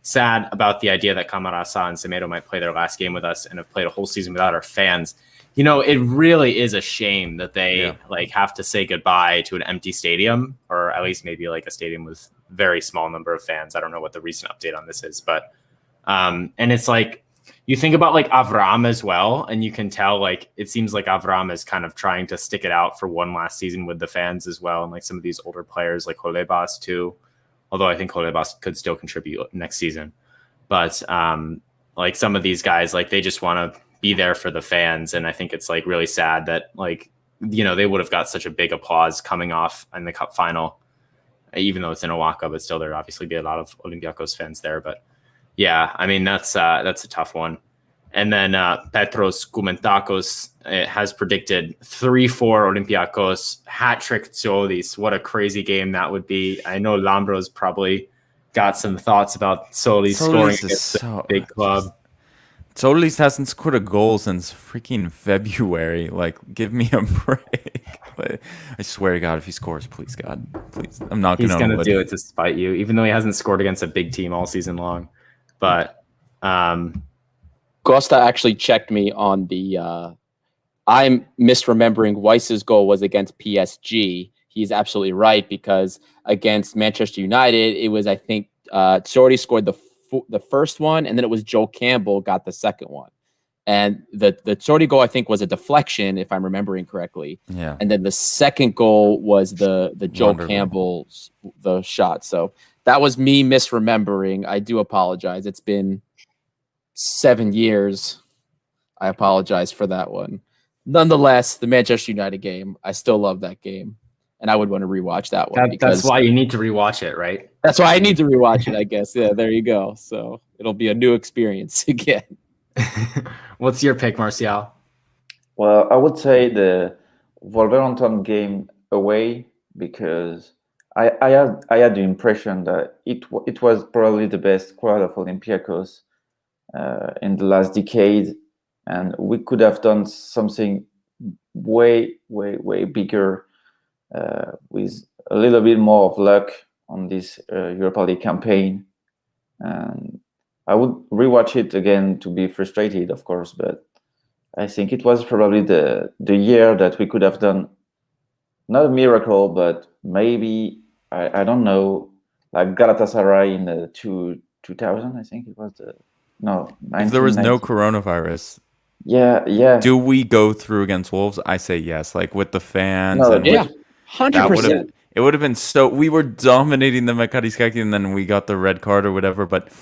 [SPEAKER 2] sad about the idea that Camarasa and Semedo might play their last game with us and have played a whole season without our fans. You know, it really is a shame that they like have to say goodbye to an empty stadium, or at least maybe like a stadium with very small number of fans. I don't know what the recent update on this is, but and it's like you think about like Avram as well, and you can tell like it seems like Avram is kind of trying to stick it out for one last season with the fans as well, and like some of these older players like Holebas too. Although I think Holebas could still contribute next season, but like some of these guys, like they just want to be there for the fans, and I think it's like really sad that like, you know, they would have got such a big applause coming off in the cup final, even though it's in Oaxaca, but still there obviously be a lot of Olympiakos fans there. But yeah, I mean that's a tough one. And then Petros Koumentakos has predicted 3-4 Olympiakos, hat-trick Tsolis. What a crazy game that would be. I know Lambro's probably got some thoughts about Tsolis scoring against a big club.
[SPEAKER 1] Tsolis hasn't scored a goal since freaking February. Like, give me a break. I swear to God, if he scores, please, God, please. I'm not going to.
[SPEAKER 2] He's going to do it to spite you, even though he hasn't scored against a big team all season long. But
[SPEAKER 3] Costa actually checked me on the. I'm misremembering. Weiss's goal was against PSG. He's absolutely right, because against Manchester United, it was, I think, Tsori scored the first one, and then it was Joe Campbell got the second one. And the Tsori goal, I think, was a deflection, if I'm remembering correctly.
[SPEAKER 1] Yeah.
[SPEAKER 3] And then the second goal was the Joe Campbell's the shot. So that was me misremembering. I do apologize. It's been 7 years. I apologize for that one. Nonetheless, the Manchester United game, I still love that game. And I would want to rewatch that one.
[SPEAKER 2] That's why you need to rewatch it, right?
[SPEAKER 3] That's why I need to rewatch it, I guess. Yeah, there you go. So it'll be a new experience again.
[SPEAKER 2] What's your pick, Martial?
[SPEAKER 4] Well, I would say the Wolverhampton game away, because I had the impression that it was probably the best squad of Olympiakos in the last decade, and we could have done something way bigger with a little bit more of luck on this Europa League campaign. And I would rewatch it again to be frustrated, of course, but I think it was probably the year that we could have done not a miracle, but maybe I don't know, like Galatasaray in the 2000, I think it was
[SPEAKER 1] if there was no coronavirus.
[SPEAKER 4] Yeah.
[SPEAKER 1] Do we go through against Wolves? I say yes. Like with the fans.
[SPEAKER 4] No,
[SPEAKER 1] and
[SPEAKER 3] yeah, 100%.
[SPEAKER 1] It would have been we were dominating them at Kariskaki, and then we got the red card or whatever. But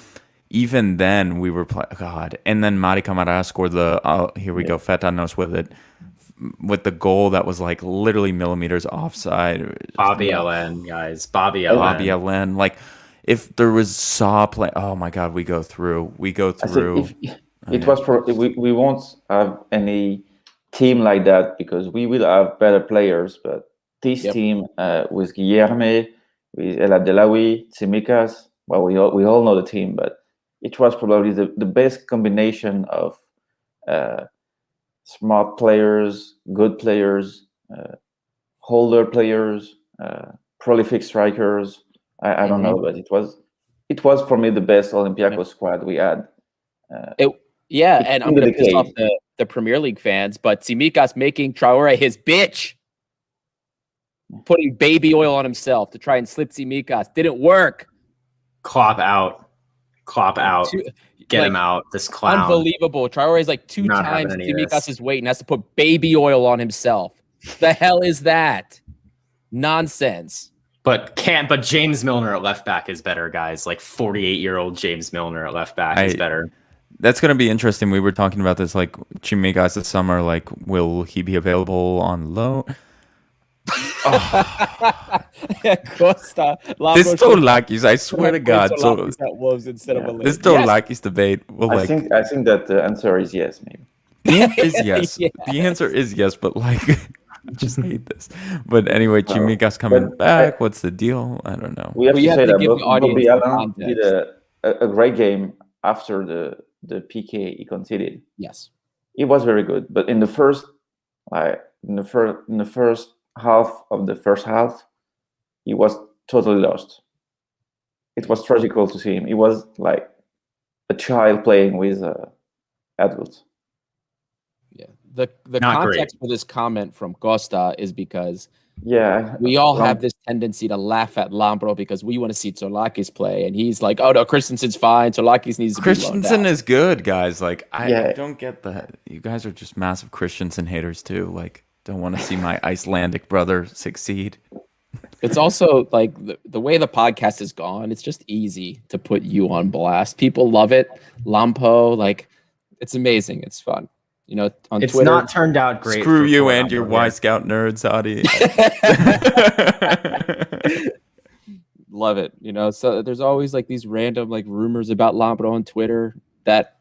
[SPEAKER 1] even then, we were God. And then Mari Camara scored here we go, Fetanos with the goal that was like literally millimeters offside.
[SPEAKER 2] Bobby LN, guys. Bobby
[SPEAKER 1] LN. Like if there was Saw play, oh my God, we go through.
[SPEAKER 4] It was we won't have any team like that because we will have better players, but this team with Guilherme, with El Abdelawi, Tsimikas, well, we all know the team, but it was probably the best combination of smart players, good players, holder players, prolific strikers. I don't know, but it was for me the best Olympiacos squad we had.
[SPEAKER 3] And I'm going to piss off the Premier League fans, but Tsimikas making Traore his bitch. Putting baby oil on himself to try and slip Tsimikas. Didn't work.
[SPEAKER 2] Clop out. Get him out. This clown.
[SPEAKER 3] Unbelievable. Traore is like two times Tsimikas' weight and has to put baby oil on himself. The hell is that? Nonsense.
[SPEAKER 2] But James Milner at left back is better, guys. Like 48-year-old James Milner at left back is better.
[SPEAKER 1] That's going to be interesting. We were talking about this, like Tsimikas this summer. Like, will he be available on loan?
[SPEAKER 3] Costa.
[SPEAKER 1] This Tolakis, I swear to God. This Tolakis debate.
[SPEAKER 4] I think that the answer is yes, maybe.
[SPEAKER 1] The answer is yes. The answer is yes, but like, I just hate this. But anyway, Tsimikas coming back. What's the deal? I don't know.
[SPEAKER 4] We have to say that Bobby Allen did a great game after the PK he conceded.
[SPEAKER 3] Yes,
[SPEAKER 4] it was very good. But in the first half of the first half, he was totally lost. It was tragical to see him. He was like a child playing with adults.
[SPEAKER 3] Yeah, the context for this comment from Costa is because
[SPEAKER 4] Yeah.
[SPEAKER 3] We all have this tendency to laugh at Lambro because we want to see Tsolakis play, and he's like, "Oh no, Christensen's fine. Tsolakis needs to be
[SPEAKER 1] Christensen is good, guys. Like, I don't get that. You guys are just massive Christensen haters too. Like, don't want to see my Icelandic brother succeed."
[SPEAKER 3] It's also like the way the podcast is gone. It's just easy to put you on blast. People love it. Lampo, like, it's amazing. It's fun. You know, on
[SPEAKER 2] it's
[SPEAKER 3] Twitter,
[SPEAKER 2] not turned out great.
[SPEAKER 1] Screw you and your Wyscout nerds, Adi.
[SPEAKER 3] Love it. You know, so there's always like these random like rumors about Lambro on Twitter that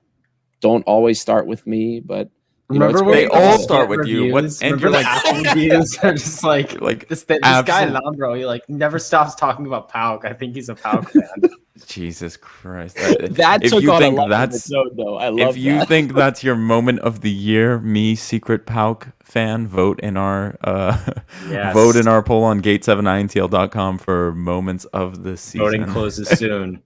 [SPEAKER 3] don't always start with me, but you know,
[SPEAKER 1] they all start with you. What?
[SPEAKER 2] And you're like, Apple reviews are just like this guy Lambro. He like never stops talking about PAOK. I think he's a PAOK fan.
[SPEAKER 1] Jesus Christ!
[SPEAKER 3] That
[SPEAKER 1] if
[SPEAKER 3] took
[SPEAKER 1] you
[SPEAKER 3] on
[SPEAKER 1] think
[SPEAKER 3] a life
[SPEAKER 1] that's
[SPEAKER 3] of its own, though. I love
[SPEAKER 1] if you
[SPEAKER 3] that.
[SPEAKER 1] think that's your moment of the year, me, secret PAOK fan, vote in our vote in our poll on gate7intl.com for moments of the season.
[SPEAKER 2] Voting closes soon.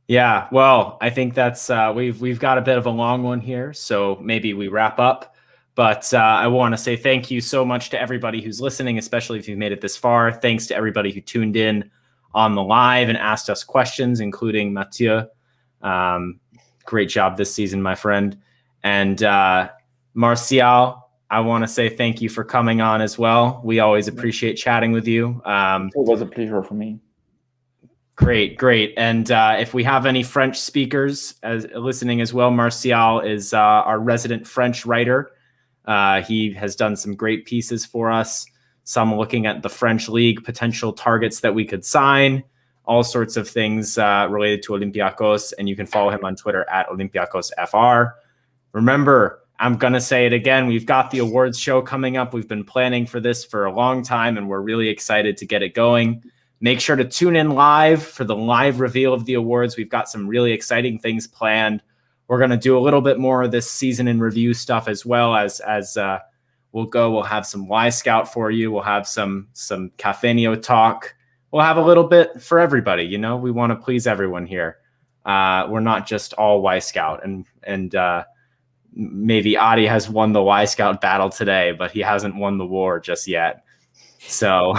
[SPEAKER 2] Yeah, well, I think that's we've got a bit of a long one here, so maybe we wrap up. But I want to say thank you so much to everybody who's listening, especially if you've made it this far. Thanks to everybody who tuned in on the live and asked us questions, including Mathieu. Great job this season, my friend. And Martial, I want to say thank you for coming on as well. We always appreciate chatting with you.
[SPEAKER 4] It was a pleasure for me.
[SPEAKER 2] Great. And if we have any French speakers listening as well, Martial is our resident French writer. He has done some great pieces for us, some looking at the French league, potential targets that we could sign, all sorts of things related to Olympiakos. And you can follow him on Twitter at OlympiakosFR. Remember, I'm going to say it again. We've got the awards show coming up. We've been planning for this for a long time, and we're really excited to get it going. Make sure to tune in live for the live reveal of the awards. We've got some really exciting things planned. We're going to do a little bit more of this season in review stuff as well as we'll have some Wyscout for you. We'll have some Cafenio talk. We'll have a little bit for everybody. You know, we want to please everyone here. We're not just all Wyscout, and maybe Adi has won the Wyscout battle today, but he hasn't won the war just yet. So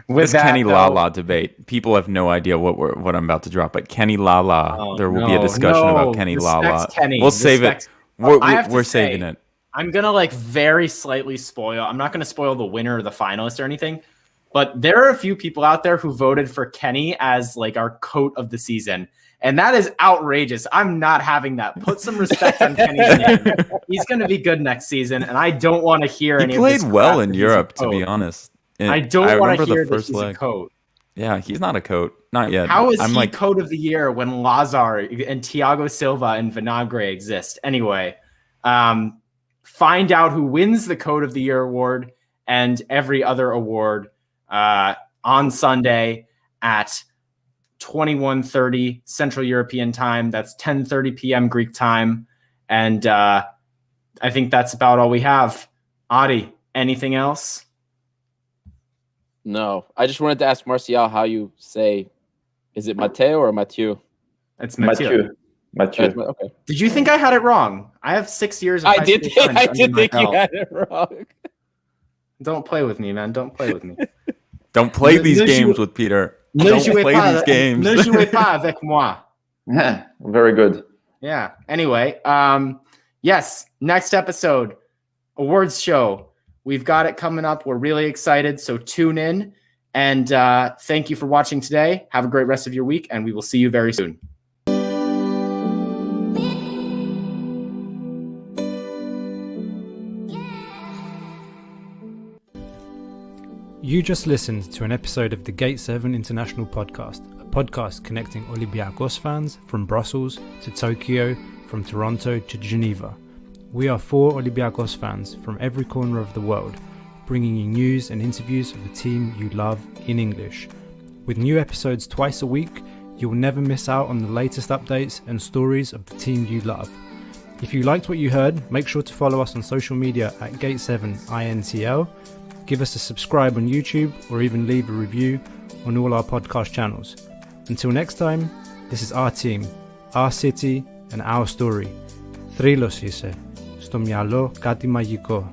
[SPEAKER 1] with this Kenny Lala debate, people have no idea what I'm about to drop. But Kenny Lala, there will be a discussion about Kenny Lala.
[SPEAKER 2] Kenny.
[SPEAKER 1] We'll save it. We're saving it.
[SPEAKER 2] I'm gonna very slightly spoil. I'm not gonna spoil the winner or the finalist or anything, but there are a few people out there who voted for Kenny as our coat of the season. And that is outrageous. I'm not having that. Put some respect on Kenny's name. He's going to be good next season, and I don't want to hear any of this.
[SPEAKER 1] He played well in Europe, to be honest.
[SPEAKER 2] I don't want to hear that he's a coat.
[SPEAKER 1] Yeah, he's not a coat. Not yet.
[SPEAKER 2] How is he coat of the year when Lazar and Thiago Silva and Vinagre exist? Anyway, find out who wins the coat of the year award and every other award on Sunday at 21:30 Central European time. That's 10:30 p.m. Greek time. And I think that's about all we have. Adi, anything else?
[SPEAKER 3] No, I just wanted to ask Martial how you say, is it Matteo or Mathieu?
[SPEAKER 2] It's Mathieu.
[SPEAKER 3] Okay.
[SPEAKER 2] Did you think I had it wrong? I have 6 years of
[SPEAKER 3] I did think you had it wrong.
[SPEAKER 2] Don't play with me, man. Don't play with me.
[SPEAKER 1] Don't play these games with Peter. Don't play these games.
[SPEAKER 2] Ne jouez pas avec moi.
[SPEAKER 4] Yeah, very good.
[SPEAKER 2] Yeah. Anyway, yes, next episode, awards show. We've got it coming up. We're really excited, so tune in. And thank you for watching today. Have a great rest of your week, and we will see you very soon.
[SPEAKER 5] You just listened to an episode of the Gate 7 International Podcast, a podcast connecting Olympiakos fans from Brussels to Tokyo, from Toronto to Geneva. We are 4 Olympiakos fans from every corner of the world, bringing you news and interviews of the team you love in English. With new episodes twice a week, you will never miss out on the latest updates and stories of the team you love. If you liked what you heard, make sure to follow us on social media at Gate7INTL. Give us a subscribe on YouTube or even leave a review on all our podcast channels. Until next time, this is our team, our city and our story. Θρύλος είσαι. Στο μυαλό κάτι μαγικό.